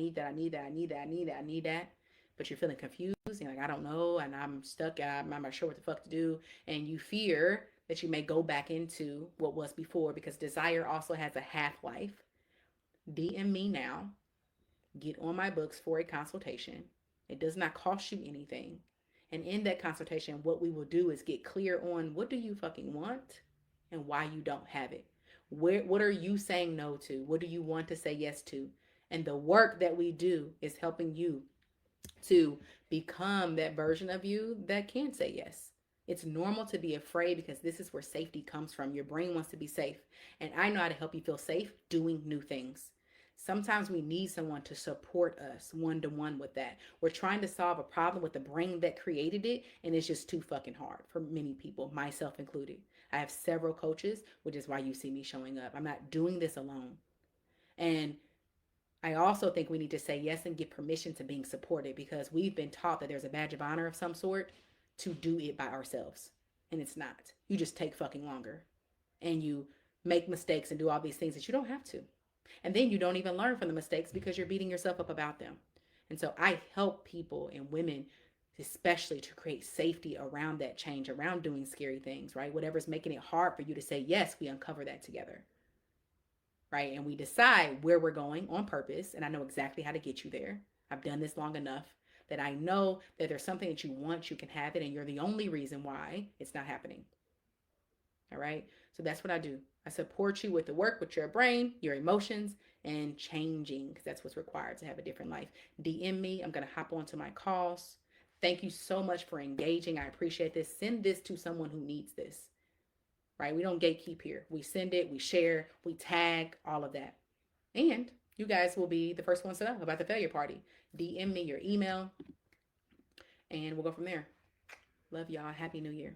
but you're feeling confused, you're like, I don't know, and I'm stuck, I'm not sure what the fuck to do, and you fear that you may go back into what was before because desire also has a half-life, DM me now. Get on my books for a consultation. It does not cost you anything. And in that consultation, what we will do is get clear on what do you fucking want and why you don't have it. What are you saying no to? What do you want to say yes to? And the work that we do is helping you to become that version of you that can say yes. It's normal to be afraid because this is where safety comes from. Your brain wants to be safe. And I know how to help you feel safe doing new things. Sometimes we need someone to support us one-to-one with that. We're trying to solve a problem with the brain that created it, and it's just too fucking hard for many people, myself included. I have several coaches, which is why you see me showing up. I'm not doing this alone. And I also think we need to say yes and give permission to being supported because we've been taught that there's a badge of honor of some sort to do it by ourselves. And it's not. You just take fucking longer. And you make mistakes and do all these things that you don't have to. And then you don't even learn from the mistakes because you're beating yourself up about them. And so I help people and women especially to create safety around that change, around doing scary things, right? Whatever's making it hard for you to say yes, we uncover that together, right? And we decide where we're going on purpose. And I know exactly how to get you there. I've done this long enough that I know that there's something that you want, you can have it, and you're the only reason why it's not happening. All right? So that's what I do. I support you with the work, with your brain, your emotions, and changing, because that's what's required to have a different life. DM me. I'm going to hop onto my calls. Thank you so much for engaging. I appreciate this. Send this to someone who needs this, right? We don't gatekeep here. We send it, we share, we tag, all of that. And you guys will be the first ones to know about the failure party. DM me your email, and we'll go from there. Love y'all. Happy New Year.